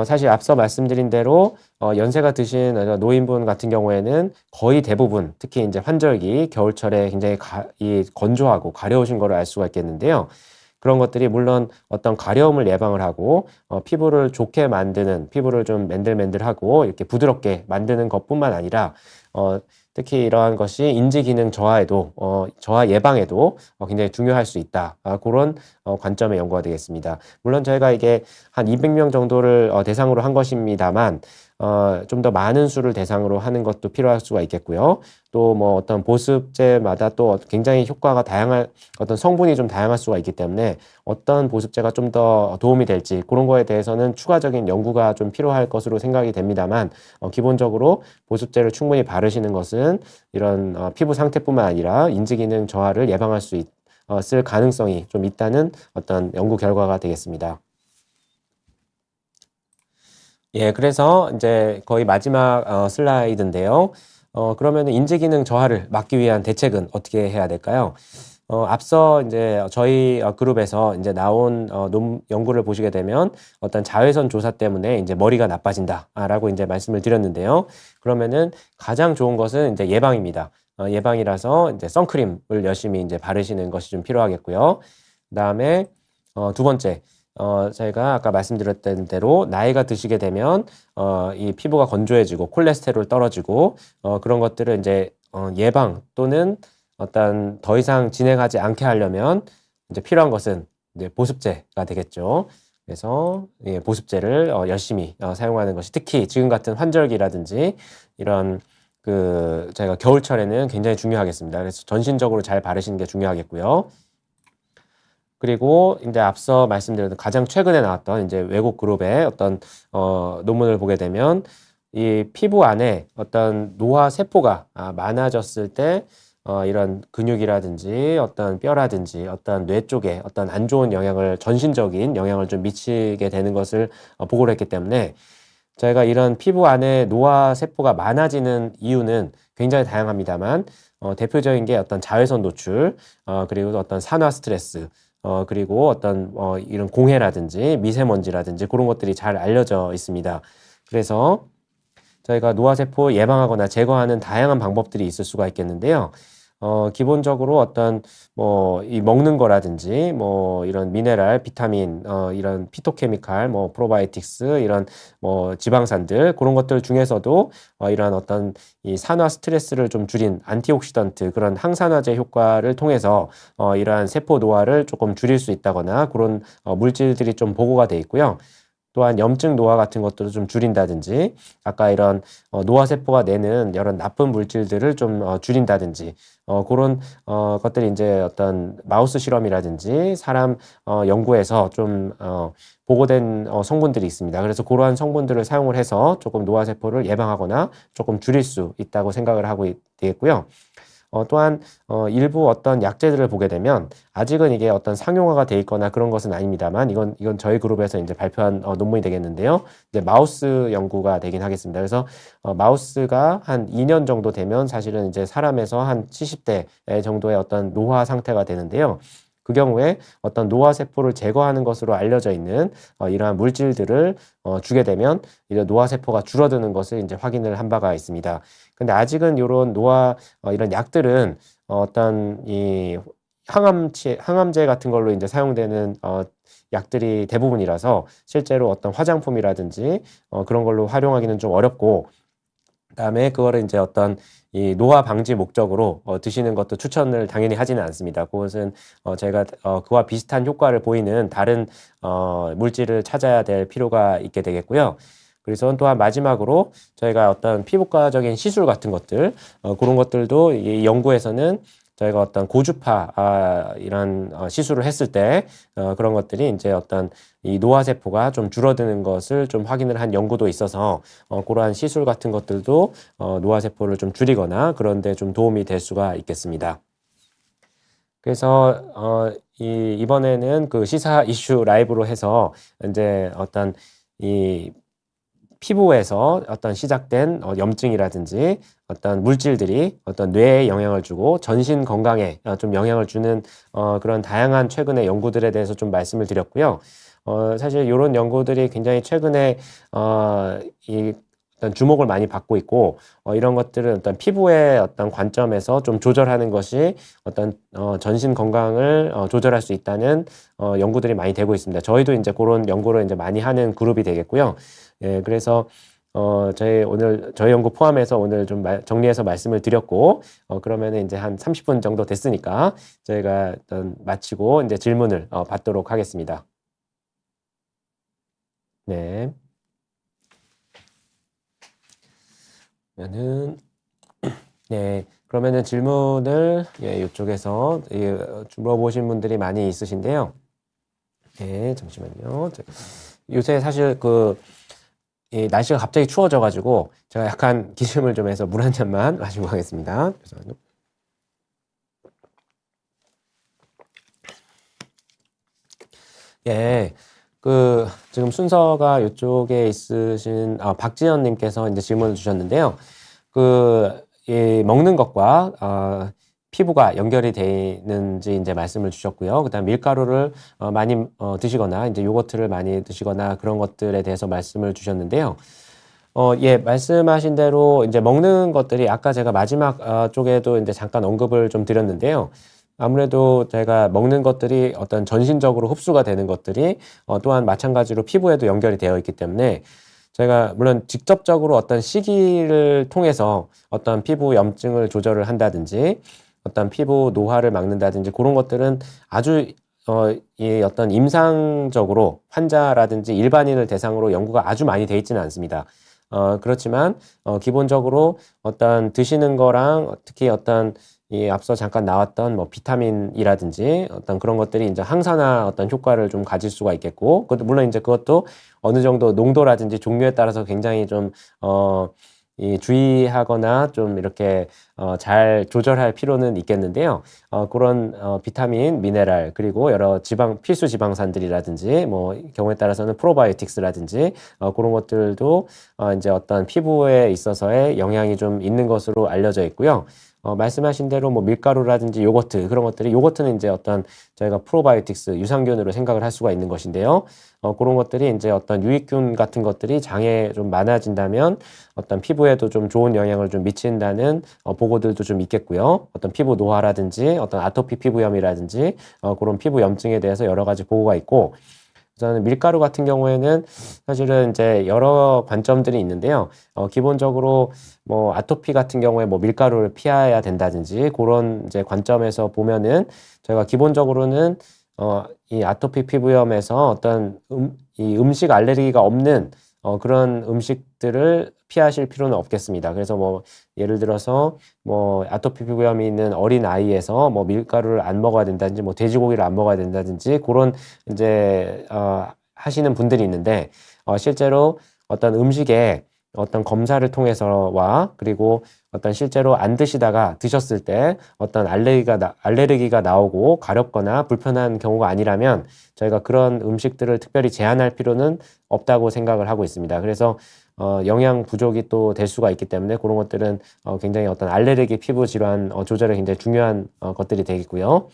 [SPEAKER 1] 사실 앞서 말씀드린 대로 연세가 드신 노인분 같은 경우에는 거의 대부분, 특히 이제 환절기 겨울철에 굉장히 이 건조하고 가려우신 거를 알 수가 있겠는데요. 그런 것들이 물론 어떤 가려움을 예방을 하고 피부를 좋게 만드는, 피부를 좀 맨들맨들하고 이렇게 부드럽게 만드는 것뿐만 아니라 특히 이러한 것이 인지 기능 저하에도 저하 예방에도 굉장히 중요할 수 있다. 그런 관점의 연구가 되겠습니다. 물론 저희가 이게 한 200명 정도를 대상으로 한 것입니다만 좀 더 많은 수를 대상으로 하는 것도 필요할 수가 있겠고요. 또 뭐 어떤 보습제마다 또 굉장히 효과가 다양한 어떤 성분이 좀 다양할 수가 있기 때문에 어떤 보습제가 좀 더 도움이 될지 그런 거에 대해서는 추가적인 연구가 좀 필요할 것으로 생각이 됩니다만 기본적으로 보습제를 충분히 바르시는 것은 이런 피부 상태뿐만 아니라 인지 기능 저하를 예방할 수 있을 가능성이 좀 있다는 어떤 연구 결과가 되겠습니다. 예, 그래서 이제 거의 마지막 슬라이드인데요. 그러면 인지 기능 저하를 막기 위한 대책은 어떻게 해야 될까요? 앞서 이제 저희 그룹에서 이제 나온 연구를 보시게 되면 어떤 자외선 조사 때문에 이제 머리가 나빠진다라고 이제 말씀을 드렸는데요. 그러면은 가장 좋은 것은 이제 예방입니다. 예방이라서 이제 선크림을 열심히 이제 바르시는 것이 좀 필요하겠고요. 그다음에 두 번째, 저희가 아까 말씀드렸던 대로 나이가 드시게 되면 이 피부가 건조해지고 콜레스테롤 떨어지고 그런 것들을 이제 예방 또는 어떤 더 이상 진행하지 않게 하려면 이제 필요한 것은 이제 보습제가 되겠죠. 그래서 예, 보습제를 열심히 사용하는 것이 특히 지금 같은 환절기라든지 이런 저희가 겨울철에는 굉장히 중요하겠습니다. 그래서 전신적으로 잘 바르시는 게 중요하겠고요. 그리고 이제 앞서 말씀드렸던 가장 최근에 나왔던 이제 외국 그룹의 어떤 논문을 보게 되면 이 피부 안에 어떤 노화 세포가 많아졌을 때 이런 근육이라든지 어떤 뼈라든지 어떤 뇌 쪽에 어떤 안 좋은 영향을, 전신적인 영향을 좀 미치게 되는 것을 보고를 했기 때문에 저희가 이런 피부 안에 노화 세포가 많아지는 이유는 굉장히 다양합니다만 대표적인 게 어떤 자외선 노출, 그리고 어떤 산화 스트레스, 그리고 어떤 이런 공해라든지 미세먼지라든지 그런 것들이 잘 알려져 있습니다. 그래서 저희가 노화세포 예방하거나 제거하는 다양한 방법들이 있을 수가 있겠는데요. 기본적으로 어떤 이 먹는 거라든지 이런 미네랄, 비타민, 이런 피토케미칼, 프로바이오틱스, 이런 지방산들 그런 것들 중에서도 이러한 어떤 이 산화 스트레스를 좀 줄인 안티옥시던트, 그런 항산화제 효과를 통해서 이러한 세포 노화를 조금 줄일 수 있다거나 그런 물질들이 좀 보고가 돼 있고요. 또한 염증 노화 같은 것들을 좀 줄인다든지, 아까 이런 노화세포가 내는 여러 나쁜 물질들을 좀 줄인다든지, 그런 것들이 이제 어떤 마우스 실험이라든지 사람 연구에서 좀 보고된 성분들이 있습니다. 그래서 그러한 성분들을 사용을 해서 조금 노화세포를 예방하거나 조금 줄일 수 있다고 생각을 하고 되겠고요. 또한 일부 어떤 약제들을 보게 되면 아직은 이게 어떤 상용화가 돼 있거나 그런 것은 아닙니다만 이건 저희 그룹에서 이제 발표한 논문이 되겠는데요. 이제 마우스 연구가 되긴 하겠습니다. 그래서 마우스가 한 2년 정도 되면 사실은 이제 사람에서 한 70대 정도의 어떤 노화 상태가 되는데요. 그 경우에 어떤 노화세포를 제거하는 것으로 알려져 있는 이러한 물질들을 주게 되면 이제 노화세포가 줄어드는 것을 이제 확인을 한 바가 있습니다. 근데 아직은 이런 이런 약들은 어떤 이 항암제 같은 걸로 이제 사용되는 약들이 대부분이라서 실제로 어떤 화장품이라든지 그런 걸로 활용하기는 좀 어렵고, 그다음에 그거를 이제 어떤 이 노화 방지 목적으로 드시는 것도 추천을 당연히 하지는 않습니다. 그것은 저희가 그와 비슷한 효과를 보이는 다른 물질을 찾아야 될 필요가 있게 되겠고요. 그래서 또한 마지막으로 저희가 어떤 피부과적인 시술 같은 것들, 그런 것들도 이 연구에서는 저희가 어떤 고주파 이런 시술을 했을 때 그런 것들이 이제 어떤 이 노화세포가 좀 줄어드는 것을 좀 확인을 한 연구도 있어서 그러한 시술 같은 것들도 노화세포를 좀 줄이거나 그런 데 좀 도움이 될 수가 있겠습니다. 그래서 이번에는 그 시사 이슈 라이브로 해서 이제 어떤 이 피부에서 어떤 시작된 염증이라든지 어떤 물질들이 어떤 뇌에 영향을 주고 전신 건강에 좀 영향을 주는 그런 다양한 최근의 연구들에 대해서 좀 말씀을 드렸고요. 사실 이런 연구들이 굉장히 최근에 이 어떤 주목을 많이 받고 있고 이런 것들은 어떤 피부의 어떤 관점에서 좀 조절하는 것이 어떤 전신 건강을 조절할 수 있다는 연구들이 많이 되고 있습니다. 저희도 이제 그런 연구를 이제 많이 하는 그룹이 되겠고요. 예, 그래서 저희 연구 포함해서 오늘 좀 정리해서 말씀을 드렸고 그러면은 이제 한 30분 정도 됐으니까 저희가 일단 마치고 이제 질문을 받도록 하겠습니다. 네. 그러면은 네. 그러면은 질문을 이쪽에서 물어보신 분들이 많이 있으신데요. 네, 잠시만요. 요새 사실 날씨가 갑자기 추워져가지고 제가 약간 기침을 좀 해서 물 한 잔만 마시고 가겠습니다. 잠시만요. 예, 지금 순서가 이쪽에 있으신 박지연님께서 이제 질문을 주셨는데요. 이 먹는 것과 피부가 연결이 되는지 이제 말씀을 주셨고요. 그다음 밀가루를 많이 드시거나 이제 요거트를 많이 드시거나 그런 것들에 대해서 말씀을 주셨는데요. 예, 말씀하신 대로 이제 먹는 것들이 아까 제가 마지막 쪽에도 이제 잠깐 언급을 좀 드렸는데요. 아무래도 제가 먹는 것들이 어떤 전신적으로 흡수가 되는 것들이 또한 마찬가지로 피부에도 연결이 되어 있기 때문에 저희가 물론 직접적으로 어떤 시기를 통해서 어떤 피부 염증을 조절을 한다든지 어떤 피부 노화를 막는다든지 그런 것들은 아주 이 어떤 임상적으로 환자라든지 일반인을 대상으로 연구가 아주 많이 돼 있지는 않습니다. 그렇지만 기본적으로 어떤 드시는 거랑 특히 어떤 이 앞서 잠깐 나왔던 뭐 비타민이라든지 어떤 그런 것들이 이제 항산화 어떤 효과를 좀 가질 수가 있겠고, 물론 이제 그것도 어느 정도 농도라든지 종류에 따라서 굉장히 좀 주의하거나 좀 이렇게 잘 조절할 필요는 있겠는데요. 그런 비타민, 미네랄 그리고 여러 필수 지방산들이라든지 뭐 경우에 따라서는 프로바이오틱스라든지 그런 것들도 이제 어떤 피부에 있어서의 영향이 좀 있는 것으로 알려져 있고요. 말씀하신 대로 뭐 밀가루라든지 요거트 그런 것들이 요거트는 이제 어떤 저희가 프로바이오틱스 유산균으로 생각을 할 수가 있는 것인데요. 그런 것들이 이제 어떤 유익균 같은 것들이 장에 좀 많아진다면 어떤 피부에도 좀 좋은 영향을 좀 미친다는 보고들도 좀 있겠고요. 어떤 피부 노화라든지 어떤 아토피 피부염이라든지 그런 피부 염증에 대해서 여러 가지 보고가 있고 저는 밀가루 같은 경우에는 사실은 이제 여러 관점들이 있는데요. 기본적으로 뭐 아토피 같은 경우에 뭐 밀가루를 피해야 된다든지 그런 이제 관점에서 보면은 저희가 기본적으로는 이 아토피 피부염에서 어떤 이 음식 알레르기가 없는 그런 음식들을 피하실 필요는 없겠습니다. 그래서 뭐 예를 들어서 뭐 아토피 피부염이 있는 어린 아이에서 뭐 밀가루를 안 먹어야 된다든지 뭐 돼지고기를 안 먹어야 된다든지 그런 이제 하시는 분들이 있는데 실제로 어떤 음식에 어떤 검사를 통해서와 그리고 어떤 실제로 안 드시다가 드셨을 때 어떤 알레르기가 나오고 가렵거나 불편한 경우가 아니라면 저희가 그런 음식들을 특별히 제한할 필요는 없다고 생각을 하고 있습니다. 그래서 영양 부족이 또 될 수가 있기 때문에 그런 것들은 굉장히 어떤 알레르기 피부 질환 조절에 굉장히 중요한 것들이 되겠고요.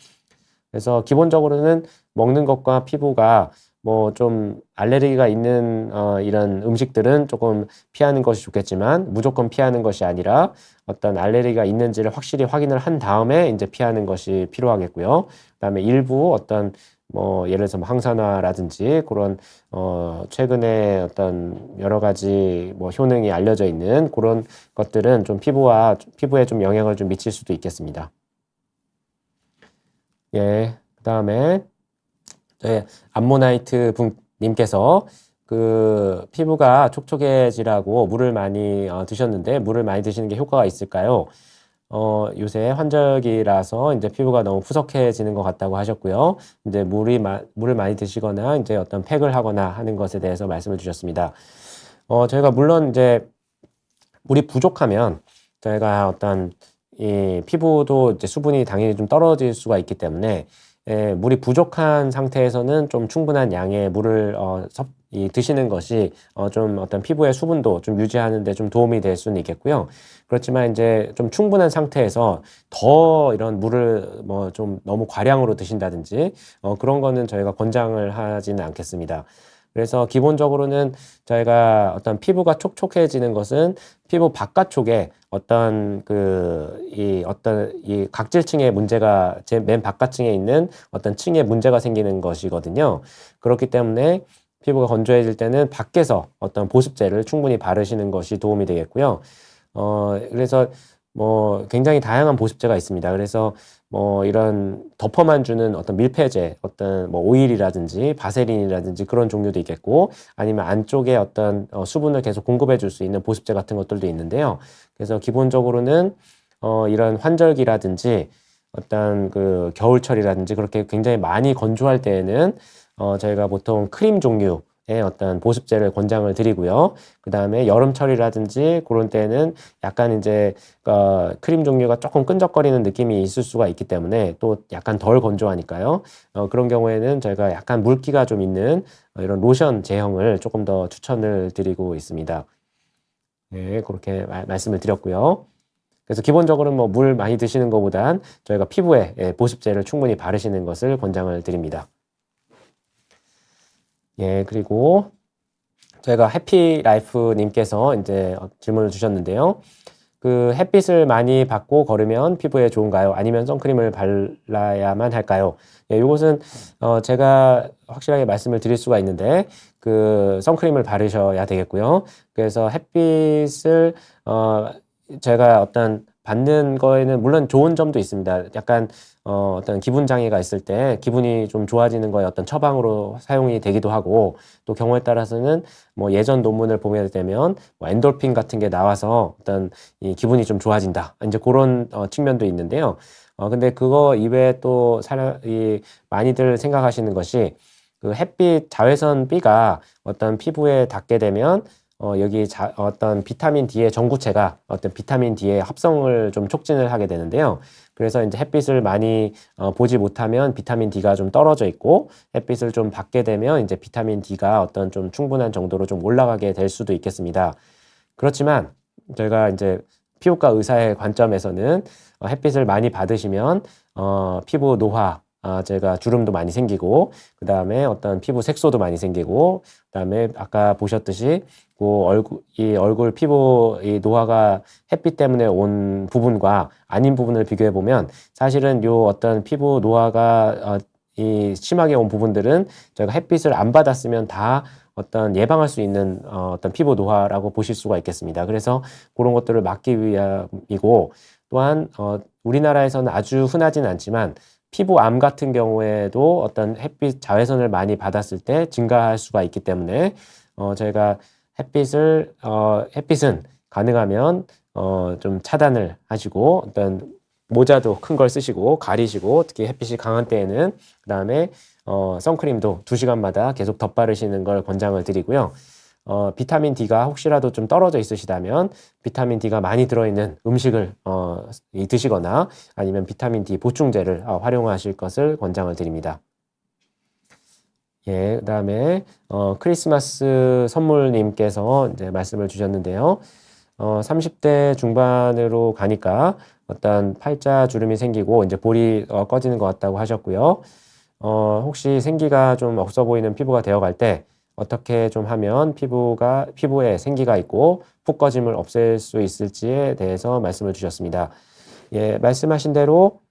[SPEAKER 1] 그래서 기본적으로는 먹는 것과 피부가 뭐 좀 알레르기가 있는 이런 음식들은 조금 피하는 것이 좋겠지만 무조건 피하는 것이 아니라 어떤 알레르기가 있는지를 확실히 확인을 한 다음에 이제 피하는 것이 필요하겠고요. 그다음에 일부 어떤 뭐 예를 들어서 뭐 항산화라든지 그런 최근에 어떤 여러 가지 뭐 효능이 알려져 있는 그런 것들은 좀 피부에 좀 영향을 좀 미칠 수도 있겠습니다. 예, 그다음에 암모나이트 님께서 피부가 촉촉해지라고 물을 많이 드셨는데 물을 많이 드시는 게 효과가 있을까요? 요새 환절기라서 이제 피부가 너무 푸석해지는 것 같다고 하셨고요. 이제 물을 많이 드시거나 이제 어떤 팩을 하거나 하는 것에 대해서 말씀을 주셨습니다. 저희가 물론 이제 물이 부족하면 저희가 어떤 이 피부도 이제 수분이 당연히 좀 떨어질 수가 있기 때문에 물이 부족한 상태에서는 좀 충분한 양의 물을 드시는 것이 좀 어떤 피부의 수분도 좀 유지하는 데 좀 도움이 될 수는 있겠고요. 그렇지만 이제 좀 충분한 상태에서 더 이런 물을 뭐 좀 너무 과량으로 드신다든지 그런 거는 저희가 권장을 하지는 않겠습니다. 그래서 기본적으로는 저희가 어떤 피부가 촉촉해지는 것은 피부 바깥쪽에 어떤 이 각질층의 문제가 제 맨 바깥층에 있는 어떤 층에 문제가 생기는 것이거든요. 그렇기 때문에 피부가 건조해질 때는 밖에서 어떤 보습제를 충분히 바르시는 것이 도움이 되겠고요. 그래서 뭐 굉장히 다양한 보습제가 있습니다. 그래서 뭐 이런 덮어만 주는 어떤 밀폐제, 어떤 뭐 오일이라든지 바세린이라든지 그런 종류도 있겠고, 아니면 안쪽에 어떤 수분을 계속 공급해 줄 수 있는 보습제 같은 것들도 있는데요. 그래서 기본적으로는 이런 환절기라든지 어떤 그 겨울철이라든지 그렇게 굉장히 많이 건조할 때에는 저희가 보통 크림 종류의 어떤 보습제를 권장을 드리고요. 그 다음에 여름철이라든지 그런 때는 약간 이제 크림 종류가 조금 끈적거리는 느낌이 있을 수가 있기 때문에 또 약간 덜 건조하니까요. 그런 경우에는 저희가 약간 물기가 좀 있는 이런 로션 제형을 조금 더 추천을 드리고 있습니다. 네, 그렇게 말씀을 드렸고요. 그래서 기본적으로는 뭐 물 많이 드시는 것보단 저희가 피부에 보습제를 충분히 바르시는 것을 권장을 드립니다. 예, 그리고 저희가 해피라이프님께서 이제 질문을 주셨는데요. 그 햇빛을 많이 받고 걸으면 피부에 좋은가요? 아니면 선크림을 발라야만 할까요? 예, 이것은 제가 확실하게 말씀을 드릴 수가 있는데 그 선크림을 바르셔야 되겠고요. 그래서 햇빛을 제가 어떤 받는 거에는 물론 좋은 점도 있습니다. 약간 어떤 기분 장애가 있을 때 기분이 좀 좋아지는 거에 어떤 처방으로 사용이 되기도 하고, 또 경우에 따라서는 뭐 예전 논문을 보게 되면 뭐 엔돌핀 같은 게 나와서 어떤 이 기분이 좀 좋아진다, 이제 그런 측면도 있는데요. 근데 그거 이외에 또 많이들 생각하시는 것이 그 햇빛 자외선 B가 어떤 피부에 닿게 되면 여기 어떤 비타민 D의 전구체가 어떤 비타민 D의 합성을 좀 촉진을 하게 되는데요. 그래서 이제 햇빛을 많이 보지 못하면 비타민 D가 좀 떨어져 있고, 햇빛을 좀 받게 되면 이제 비타민 D가 어떤 좀 충분한 정도로 좀 올라가게 될 수도 있겠습니다. 그렇지만 저희가 이제 피부과 의사의 관점에서는 햇빛을 많이 받으시면 피부 노화, 제가 주름도 많이 생기고, 그 다음에 어떤 피부 색소도 많이 생기고, 그 다음에 아까 보셨듯이 이 얼굴 피부 이 노화가 햇빛 때문에 온 부분과 아닌 부분을 비교해 보면 사실은 요 어떤 피부 노화가 이 심하게 온 부분들은 저희가 햇빛을 안 받았으면 다 어떤 예방할 수 있는 어떤 피부 노화라고 보실 수가 있겠습니다. 그래서 그런 것들을 막기 위함이고, 또한 우리나라에서는 아주 흔하진 않지만 피부암 같은 경우에도 어떤 햇빛 자외선을 많이 받았을 때 증가할 수가 있기 때문에 저희가 햇빛은 가능하면 좀 차단을 하시고, 어떤 모자도 큰 걸 쓰시고 가리시고, 특히 햇빛이 강한 때에는 그다음에 선크림도 2시간마다 계속 덧바르시는 걸 권장을 드리고요. 비타민 D가 혹시라도 좀 떨어져 있으시다면 비타민 D가 많이 들어있는 음식을 드시거나 아니면 비타민 D 보충제를 활용하실 것을 권장을 드립니다. 예, 그다음에 크리스마스 선물님께서 이제 말씀을 주셨는데요. 30대 중반으로 가니까 어떤 팔자 주름이 생기고 이제 볼이 꺼지는 것 같다고 하셨고요. 혹시 생기가 좀 없어 보이는 피부가 되어갈 때 어떻게 좀 하면 피부에 생기가 있고 푹 꺼짐을 없앨 수 있을지에 대해서 말씀을 주셨습니다. 예, 말씀하신 대로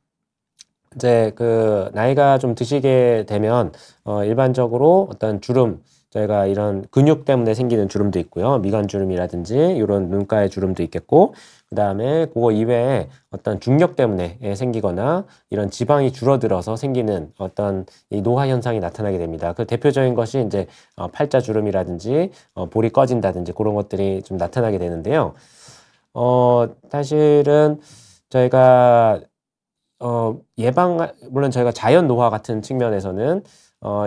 [SPEAKER 1] 이제 그 나이가 좀 드시게 되면 일반적으로 어떤 주름, 저희가 이런 근육 때문에 생기는 주름도 있고요. 미간 주름이라든지 이런 눈가의 주름도 있겠고, 그 다음에 그거 이외에 어떤 중력 때문에 생기거나 이런 지방이 줄어들어서 생기는 어떤 이 노화 현상이 나타나게 됩니다. 그 대표적인 것이 이제 팔자 주름이라든지 볼이 꺼진다든지 그런 것들이 좀 나타나게 되는데요. 사실은 저희가 물론 저희가 자연 노화 같은 측면에서는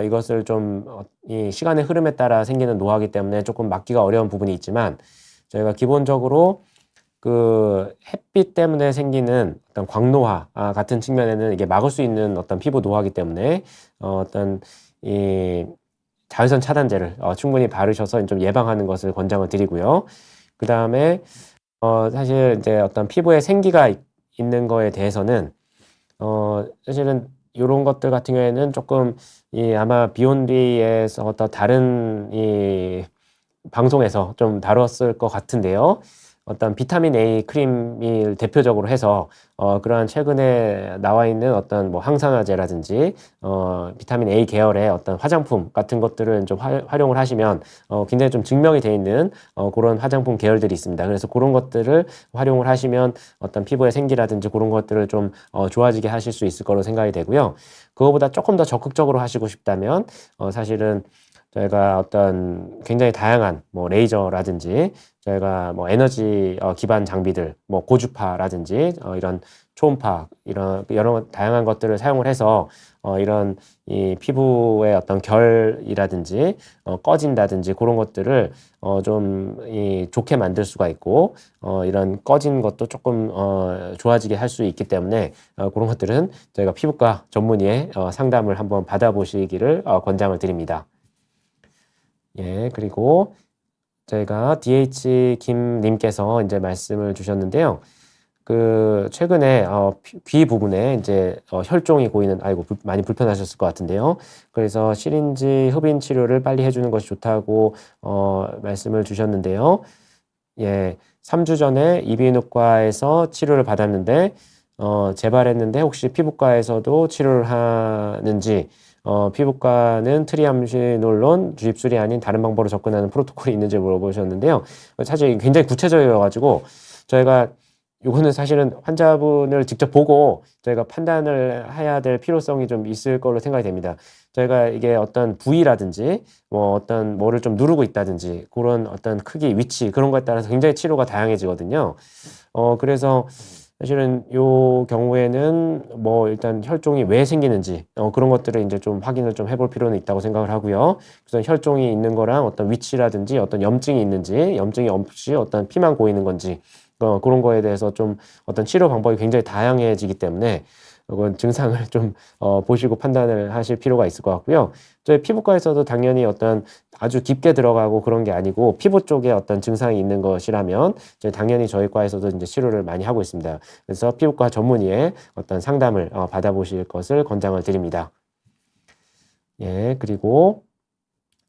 [SPEAKER 1] 이것을 좀 이 시간의 흐름에 따라 생기는 노화이기 때문에 조금 막기가 어려운 부분이 있지만 저희가 기본적으로 그 햇빛 때문에 생기는 어떤 광노화 같은 측면에는 이게 막을 수 있는 어떤 피부 노화이기 때문에 어떤 이 자외선 차단제를 충분히 바르셔서 좀 예방하는 것을 권장을 드리고요. 그 다음에 사실 이제 어떤 피부에 생기가 있는 거에 대해서는 사실은 요런 것들 같은 경우에는 조금 아마 비욘디에서 어떤 다른 방송에서 좀 다뤘을 것 같은데요. 어떤 비타민 A 크림을 대표적으로 해서 그러한 최근에 나와 있는 어떤 뭐 항산화제라든지 비타민 A 계열의 어떤 화장품 같은 것들을 좀 활용을 하시면 굉장히 좀 증명이 돼 있는 그런 화장품 계열들이 있습니다. 그래서 그런 것들을 활용을 하시면 어떤 피부의 생기라든지 그런 것들을 좀 좋아지게 하실 수 있을 거로 생각이 되고요. 그거보다 조금 더 적극적으로 하시고 싶다면 사실은 저희가 어떤 굉장히 다양한 뭐 레이저라든지 저희가 뭐 에너지 기반 장비들, 뭐 고주파라든지 이런 초음파 이런 여러 다양한 것들을 사용을 해서 이런 이 피부의 어떤 결이라든지 꺼진다든지 그런 것들을 좀 좋게 만들 수가 있고 이런 꺼진 것도 조금 좋아지게 할 수 있기 때문에 그런 것들은 저희가 피부과 전문의의 상담을 한번 받아보시기를 권장을 드립니다. 예, 그리고 저희가 DH 김님께서 이제 말씀을 주셨는데요. 그 최근에 귀 부분에 이제 혈종이 고이는 많이 불편하셨을 것 같은데요. 그래서 시린지 흡인 치료를 빨리 해주는 것이 좋다고 말씀을 주셨는데요. 예, 3주 전에 이비인후과에서 치료를 받았는데 재발했는데 혹시 피부과에서도 치료를 하는지 피부과는 트리암시놀론 주입술이 아닌 다른 방법으로 접근하는 프로토콜이 있는지 물어보셨는데요. 사실 굉장히 구체적이어가지고 저희가 요거는 사실은 환자분을 직접 보고 저희가 판단을 해야 될 필요성이 좀 있을 걸로 생각이 됩니다. 저희가 이게 어떤 부위라든지 뭐 어떤 뭐를 좀 누르고 있다든지 그런 어떤 크기, 위치 그런 거에 따라서 굉장히 치료가 다양해지거든요. 그래서 사실은 요 경우에는 뭐 일단 혈종이 왜 생기는지 그런 것들을 이제 좀 확인을 좀 해볼 필요는 있다고 생각을 하고요. 그래서 혈종이 있는 거랑 어떤 위치라든지 어떤 염증이 있는지 염증이 없이 어떤 피만 고이는 건지 그런 거에 대해서 좀 어떤 치료 방법이 굉장히 다양해지기 때문에 그건 증상을 좀 보시고 판단을 하실 필요가 있을 것 같고요. 저희 피부과에서도 당연히 어떤 아주 깊게 들어가고 그런 게 아니고 피부 쪽에 어떤 증상이 있는 것이라면 당연히 저희 과에서도 이제 치료를 많이 하고 있습니다. 그래서 피부과 전문의의 어떤 상담을 받아보실 것을 권장을 드립니다. 예, 그리고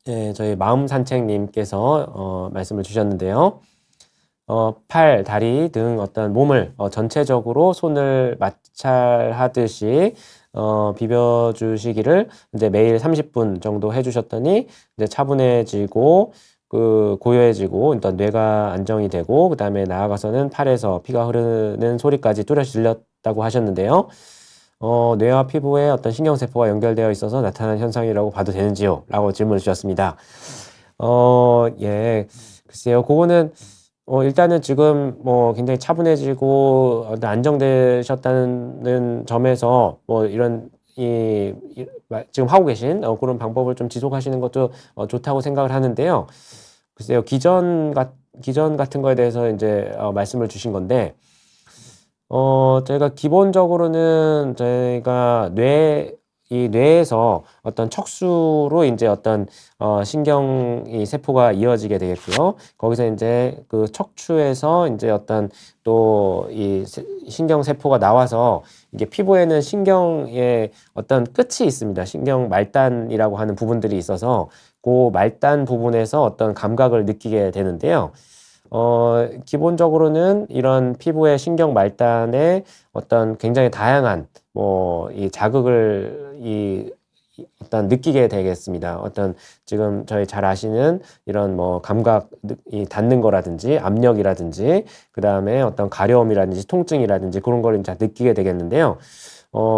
[SPEAKER 1] 예, 저희 마음산책님께서 말씀을 주셨는데요. 팔, 다리 등 어떤 몸을 전체적으로 손을 마찰하듯이 비벼주시기를 이제 매일 30분 정도 해주셨더니 이제 차분해지고 그 고요해지고 일단 뇌가 안정이 되고 그 다음에 나아가서는 팔에서 피가 흐르는 소리까지 뚜렷이 들렸다고 하셨는데요. 뇌와 피부에 어떤 신경세포가 연결되어 있어서 나타나는 현상이라고 봐도 되는지요? 라고 질문을 주셨습니다. 예. 글쎄요. 그거는 일단은 지금 뭐 굉장히 차분해지고 안정되셨다는 점에서 뭐 이런 지금 하고 계신 그런 방법을 좀 지속하시는 것도 좋다고 생각을 하는데요. 글쎄요. 기전 같은 거에 대해서 이제 말씀을 주신 건데 저희가 기본적으로는 저희가 뇌에서 어떤 척수로 이제 어떤 신경이 세포가 이어지게 되겠고요. 거기서 이제 그 척추에서 이제 어떤 또 이 신경 세포가 나와서 이게 피부에는 신경의 어떤 끝이 있습니다. 신경 말단이라고 하는 부분들이 있어서 그 말단 부분에서 어떤 감각을 느끼게 되는데요. 기본적으로는 이런 피부의 신경 말단에 어떤 굉장히 다양한 이 자극을 어떤 느끼게 되겠습니다. 어떤 지금 저희 잘 아시는 이런 뭐 감각이 닿는 거라든지 압력이라든지 그 다음에 어떤 가려움이라든지 통증이라든지 그런 걸 이제 느끼게 되겠는데요.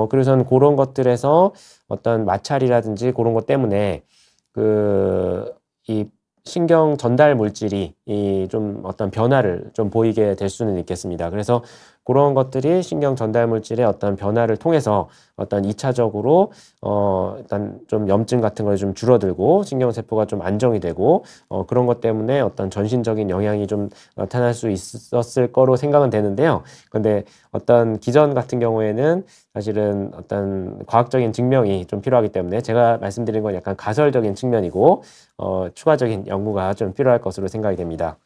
[SPEAKER 1] 그래서는 그런 것들에서 어떤 마찰이라든지 그런 것 때문에 이 신경 전달 물질이 좀 어떤 변화를 좀 보이게 될 수는 있겠습니다. 그래서 그런 것들이 신경 전달 물질의 어떤 변화를 통해서 어떤 2차적으로 일단 좀 염증 같은 걸 좀 줄어들고 신경세포가 좀 안정이 되고 그런 것 때문에 어떤 전신적인 영향이 좀 나타날 수 있었을 거로 생각은 되는데요. 근데 어떤 기전 같은 경우에는 사실은 어떤 과학적인 증명이 좀 필요하기 때문에 제가 말씀드린 건 약간 가설적인 측면이고 추가적인 연구가 좀 필요할 것으로 생각이 됩니다.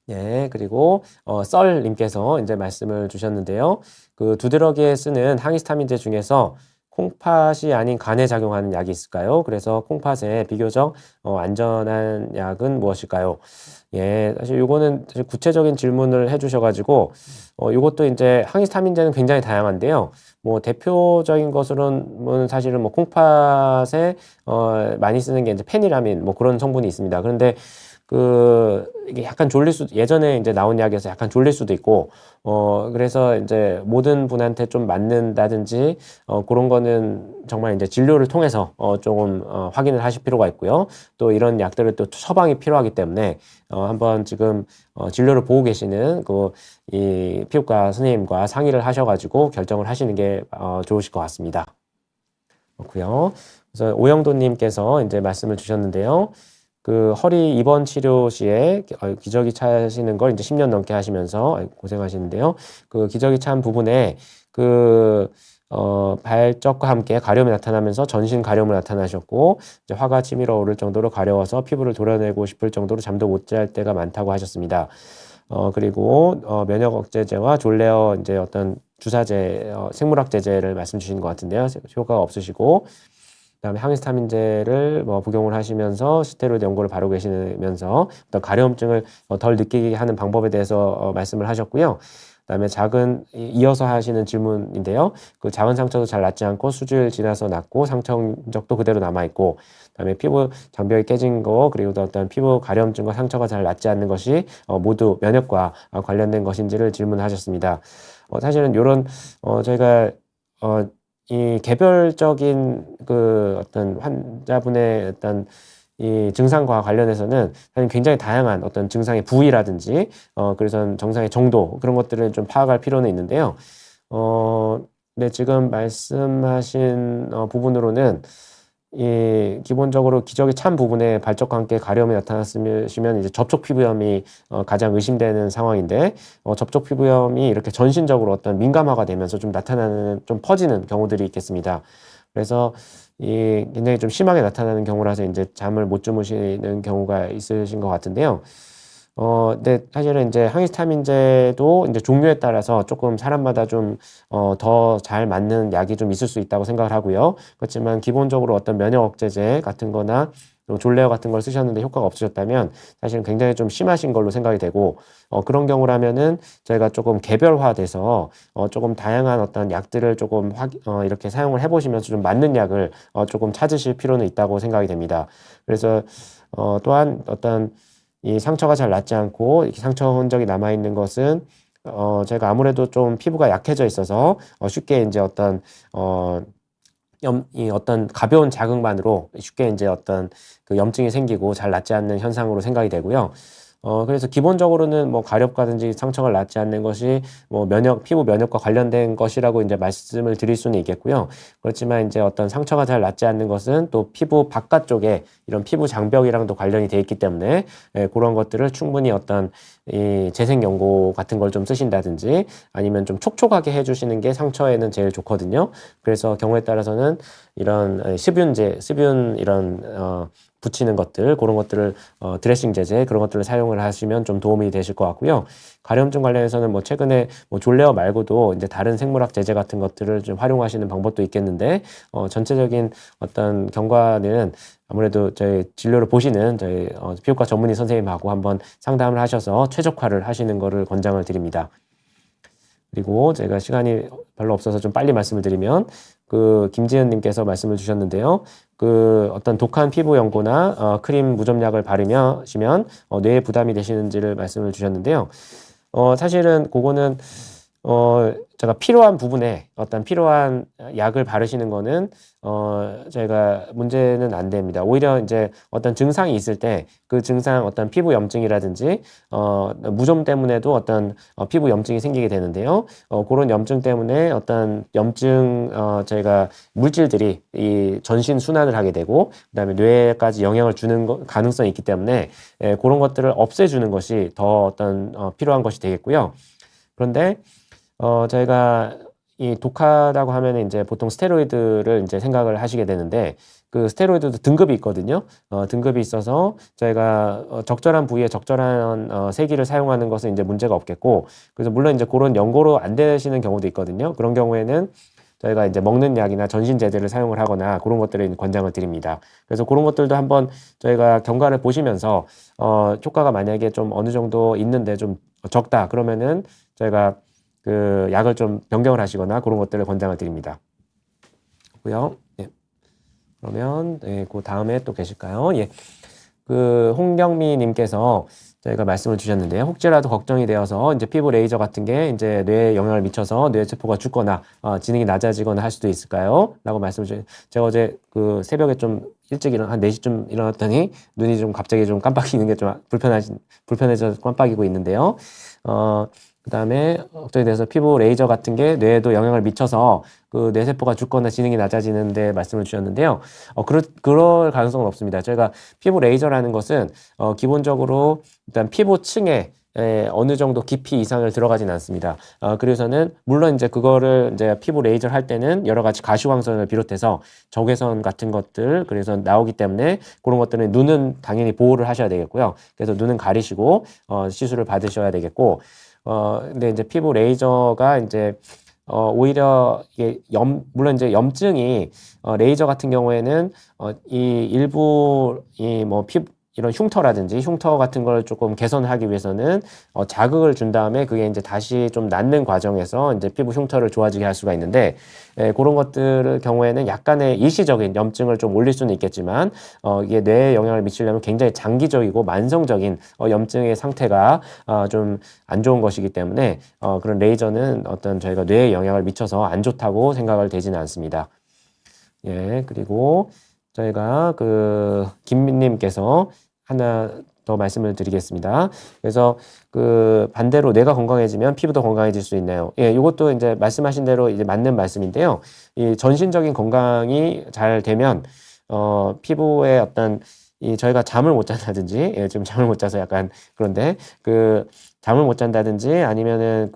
[SPEAKER 1] 예, 그리고 썰님께서 이제 말씀을 주셨는데요. 그 두드러기에 쓰는 항히스타민제 중에서 콩팥이 아닌 간에 작용하는 약이 있을까요? 그래서 콩팥에 비교적 안전한 약은 무엇일까요? 예, 사실 요거는 사실 구체적인 질문을 해주셔가지고 요것도 이제 항히스타민제는 굉장히 다양한데요. 뭐 대표적인 것으로는 사실은 뭐 콩팥에 많이 쓰는 게 이제 페니라민 뭐 그런 성분이 있습니다. 그런데 이게 약간 졸릴 예전에 이제 나온 약에서 약간 졸릴 수도 있고, 그래서 이제 모든 분한테 좀 맞는다든지, 그런 거는 정말 이제 진료를 통해서, 조금, 확인을 하실 필요가 있고요. 또 이런 약들을 또 처방이 필요하기 때문에, 한번 지금, 진료를 보고 계시는 이 피부과 선생님과 상의를 하셔가지고 결정을 하시는 게, 좋으실 것 같습니다. 그렇고요. 그래서 오영도님께서 이제 말씀을 주셨는데요. 그 허리 입원 치료 시에 기저귀 차시는 걸 이제 10년 넘게 하시면서 고생하시는데요. 그 기저귀 찬 부분에 발적과 함께 가려움이 나타나면서 전신 가려움을 나타나셨고, 이제 화가 치밀어 오를 정도로 가려워서 피부를 도려내고 싶을 정도로 잠도 못 잘 때가 많다고 하셨습니다. 그리고 면역 억제제와 졸레어 이제 어떤 주사제, 생물학 제제를 말씀 주신 것 같은데요. 효과가 없으시고, 그다음에 항히스타민제를 뭐 복용을 하시면서 스테로이드 연고를 바르고 계시면서 어떤 가려움증을 덜 느끼게 하는 방법에 대해서 말씀을 하셨고요. 그다음에 이어서 하시는 질문인데요. 그 작은 상처도 잘 낫지 않고 수주일 지나서 낫고 상처 흔적도 그대로 남아 있고, 그다음에 피부 장벽이 깨진 거 그리고 또 어떤 피부 가려움증과 상처가 잘 낫지 않는 것이 모두 면역과 관련된 것인지를 질문하셨습니다. 사실은 이런 저희가 이 개별적인 그 어떤 환자분의 어떤 이 증상과 관련해서는 사실 굉장히 다양한 어떤 증상의 부위라든지 그래서 정상의 정도 그런 것들을 좀 파악할 필요는 있는데요. 네, 지금 말씀하신 부분으로는 기본적으로 기저귀 찬 부분에 발적과 함께 가려움이 나타났으면 이제 접촉 피부염이 가장 의심되는 상황인데 접촉 피부염이 이렇게 전신적으로 어떤 민감화가 되면서 좀 나타나는 좀 퍼지는 경우들이 있겠습니다. 그래서 굉장히 좀 심하게 나타나는 경우라서 이제 잠을 못 주무시는 경우가 있으신 것 같은데요. 근데 사실은 이제 항히스타민제도 이제 종류에 따라서 조금 사람마다 좀, 더 잘 맞는 약이 좀 있을 수 있다고 생각을 하고요. 그렇지만 기본적으로 어떤 면역 억제제 같은 거나 졸레어 같은 걸 쓰셨는데 효과가 없으셨다면 사실은 굉장히 좀 심하신 걸로 생각이 되고, 그런 경우라면은 저희가 조금 개별화돼서, 조금 다양한 어떤 약들을 조금 이렇게 사용을 해보시면서 좀 맞는 약을, 조금 찾으실 필요는 있다고 생각이 됩니다. 그래서, 또한 어떤 이 상처가 잘 낫지 않고 이렇게 상처 흔적이 남아 있는 것은 제가 아무래도 좀 피부가 약해져 있어서 쉽게 이제 이 어떤 가벼운 자극만으로 쉽게 이제 어떤 그 염증이 생기고 잘 낫지 않는 현상으로 생각이 되고요. 그래서 기본적으로는 뭐 가렵다든지 상처가 낫지 않는 것이 뭐 피부 면역과 관련된 것이라고 이제 말씀을 드릴 수는 있겠고요. 그렇지만 이제 어떤 상처가 잘 낫지 않는 것은 또 피부 바깥쪽에 이런 피부 장벽이랑도 관련이 돼 있기 때문에 그런 것들을 충분히 어떤 이 재생 연고 같은 걸 좀 쓰신다든지 아니면 좀 촉촉하게 해주시는 게 상처에는 제일 좋거든요. 그래서 경우에 따라서는 이런 수분 이런 붙이는 것들, 그런 것들을, 드레싱 제제, 그런 것들을 사용을 하시면 좀 도움이 되실 것 같고요. 가려움증 관련해서는 뭐 최근에 뭐 졸레어 말고도 이제 다른 생물학 제제 같은 것들을 좀 활용하시는 방법도 있겠는데, 전체적인 어떤 경과는 아무래도 저희 진료를 보시는 저희 피부과 전문의 선생님하고 한번 상담을 하셔서 최적화를 하시는 거를 권장을 드립니다. 그리고 제가 시간이 별로 없어서 좀 빨리 말씀을 드리면 김지은님께서 말씀을 주셨는데요. 어떤 독한 피부 연고나 크림 무좀약을 바르시면 뇌에 부담이 되시는지를 말씀을 주셨는데요. 사실은 그거는 제가 필요한 부분에 어떤 필요한 약을 바르시는 거는 저희가 문제는 안 됩니다. 오히려 이제 어떤 증상이 있을 때 그 증상 어떤 피부 염증이라든지 무좀 때문에도 어떤 피부 염증이 생기게 되는데요. 그런 염증 때문에 어떤 염증 저희가 물질들이 이 전신 순환을 하게 되고 그다음에 뇌에까지 영향을 주는 가능성이 있기 때문에 그런 것들을 없애주는 것이 더 어떤 필요한 것이 되겠고요. 그런데 저희가 이 독하다고 하면 이제 보통 스테로이드를 이제 생각을 하시게 되는데 그 스테로이드도 등급이 있거든요. 등급이 있어서 저희가 적절한 부위에 적절한 세기를 사용하는 것은 이제 문제가 없겠고, 그래서 물론 이제 그런 연고로 안 되시는 경우도 있거든요. 그런 경우에는 저희가 이제 먹는 약이나 전신 제제를 사용을 하거나 그런 것들을 권장을 드립니다. 그래서 그런 것들도 한번 저희가 경과를 보시면서 효과가 만약에 좀 어느 정도 있는데 좀 적다 그러면은 저희가 그 약을 좀 변경을 하시거나 그런 것들을 권장을 드립니다. 고요. 예. 그러면 그 다음에 또 계실까요? 예. 그 홍경미 님께서 저희가 말씀을 주셨는데요. 혹시라도 걱정이 되어서 이제 피부 레이저 같은 게 이제 뇌에 영향을 미쳐서 뇌 세포가 죽거나 지능이 낮아지거나 할 수도 있을까요? 라고 말씀을 주셨어요. 제가 어제 그 새벽에 좀 일찍 한 4시쯤 일어났더니 눈이 좀 갑자기 좀 깜빡이는 게 좀 불편해져서 깜빡이고 있는데요. 그다음에 걱정이 돼서 피부 레이저 같은 게 뇌에도 영향을 미쳐서 그 뇌세포가 죽거나 지능이 낮아지는데 말씀을 주셨는데요. 그럴 가능성은 없습니다. 저희가 피부 레이저라는 것은 기본적으로 일단 피부층에 어느 정도 깊이 이상을 들어가진 않습니다. 그래서는 물론 이제 그거를 이제 피부 레이저를 할 때는 여러 가지 가시광선을 비롯해서 적외선 같은 것들 그래서 나오기 때문에 그런 것들은 눈은 당연히 보호를 하셔야 되겠고요. 그래서 눈은 가리시고 시술을 받으셔야 되겠고. 근데 이제 피부 레이저가 이제 오히려 이게 물론 이제 염증이 레이저 같은 경우에는 이 일부 이런 흉터라든지 흉터 같은 걸 조금 개선하기 위해서는 자극을 준 다음에 그게 이제 다시 좀 낫는 과정에서 이제 피부 흉터를 좋아지게 할 수가 있는데 그런 것들 경우에는 약간의 일시적인 염증을 좀 올릴 수는 있겠지만 이게 뇌에 영향을 미치려면 굉장히 장기적이고 만성적인 염증의 상태가 좀 안 좋은 것이기 때문에 그런 레이저는 어떤 저희가 뇌에 영향을 미쳐서 안 좋다고 생각을 되지는 않습니다. 예, 그리고 저희가 그 김민님께서 하나 더 말씀을 드리겠습니다. 그래서 그 반대로 뇌가 건강해지면 피부도 건강해질 수 있나요? 예, 이것도 이제 말씀하신 대로 이제 맞는 말씀인데요. 이 전신적인 건강이 잘 되면 피부에 어떤 저희가 잠을 못 잔다든지, 예, 지금 잠을 못 자서 약간 그런데 그 잠을 못 잔다든지 아니면은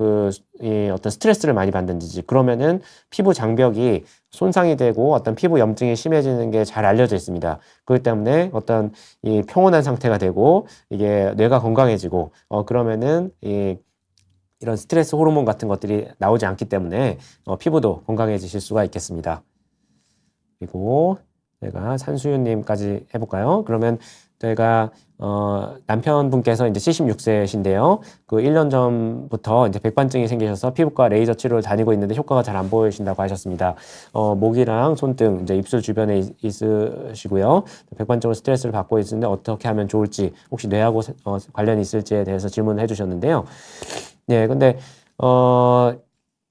[SPEAKER 1] 이 어떤 스트레스를 많이 받는지 그러면은 피부 장벽이 손상이 되고 어떤 피부 염증이 심해지는 게 잘 알려져 있습니다. 그렇기 때문에 어떤 이 평온한 상태가 되고 이게 뇌가 건강해지고 그러면은 이런 스트레스 호르몬 같은 것들이 나오지 않기 때문에 피부도 건강해지실 수가 있겠습니다. 그리고 제가 산수윤님까지 해볼까요? 그러면 저희가 남편분께서 이제 76세신데요. 그 1년 전부터 이제 백반증이 생기셔서 피부과 레이저 치료를 다니고 있는데 효과가 잘 안 보이신다고 하셨습니다. 목이랑 손등, 이제 입술 주변에 있으시고요. 백반증으로 스트레스를 받고 있는데 어떻게 하면 좋을지 혹시 뇌하고 관련이 있을지에 대해서 질문을 해주셨는데요. 예, 근데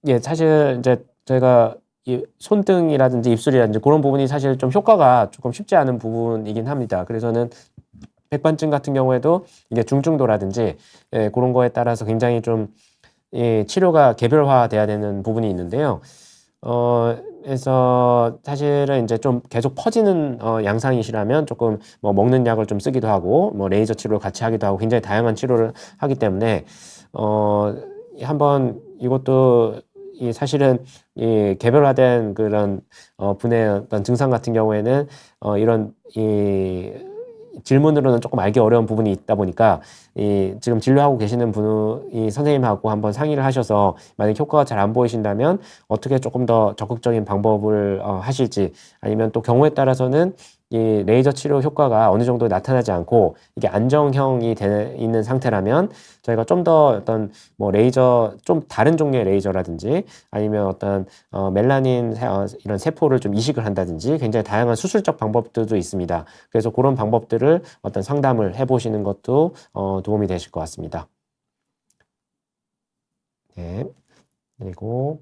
[SPEAKER 1] 예, 사실 이제 저희가 이 손등이라든지 입술이라든지 그런 부분이 사실 좀 효과가 조금 쉽지 않은 부분이긴 합니다. 그래서는 백반증 같은 경우에도 이게 중증도라든지 그런 거에 따라서 굉장히 좀 치료가 개별화돼야 되는 부분이 있는데요. 그래서 사실은 이제 좀 계속 퍼지는 양상이시라면 조금 뭐 먹는 약을 좀 쓰기도 하고 뭐 레이저 치료를 같이 하기도 하고 굉장히 다양한 치료를 하기 때문에 한번 이것도 사실은 개별화된 그런 분의 어떤 증상 같은 경우에는 이런 질문으로는 조금 알기 어려운 부분이 있다 보니까 지금 진료하고 계시는 이 선생님하고 한번 상의를 하셔서 만약 효과가 잘 안 보이신다면 어떻게 조금 더 적극적인 방법을 하실지 아니면 또 경우에 따라서는 이 레이저 치료 효과가 어느 정도 나타나지 않고 이게 안정형이 있는 상태라면 저희가 좀 더 어떤 뭐 레이저 좀 다른 종류의 레이저라든지 아니면 어떤 멜라닌 이런 세포를 좀 이식을 한다든지 굉장히 다양한 수술적 방법들도 있습니다. 그래서 그런 방법들을 어떤 상담을 해보시는 것도 도움이 되실 것 같습니다. 네. 그리고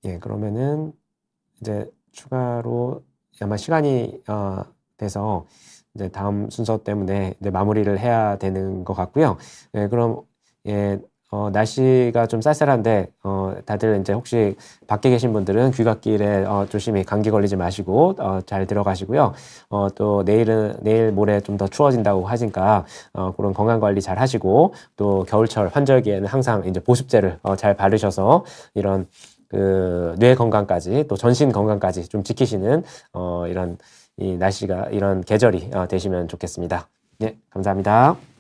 [SPEAKER 1] 예, 그러면은 이제 추가로 아마 시간이 돼서 이제 다음 순서 때문에 이제 마무리를 해야 되는 것 같고요. 예, 그럼 예, 날씨가 좀 쌀쌀한데 다들 이제 혹시 밖에 계신 분들은 귀갓길에 조심히 감기 걸리지 마시고 잘 들어가시고요. 또 내일 모레 좀 더 추워진다고 하니까 그런 건강 관리 잘 하시고 또 겨울철 환절기에는 항상 이제 보습제를 잘 바르셔서 이런 그 뇌 건강까지 또 전신 건강까지 좀 지키시는 이런 이 날씨가 이런 계절이 되시면 좋겠습니다. 네, 감사합니다.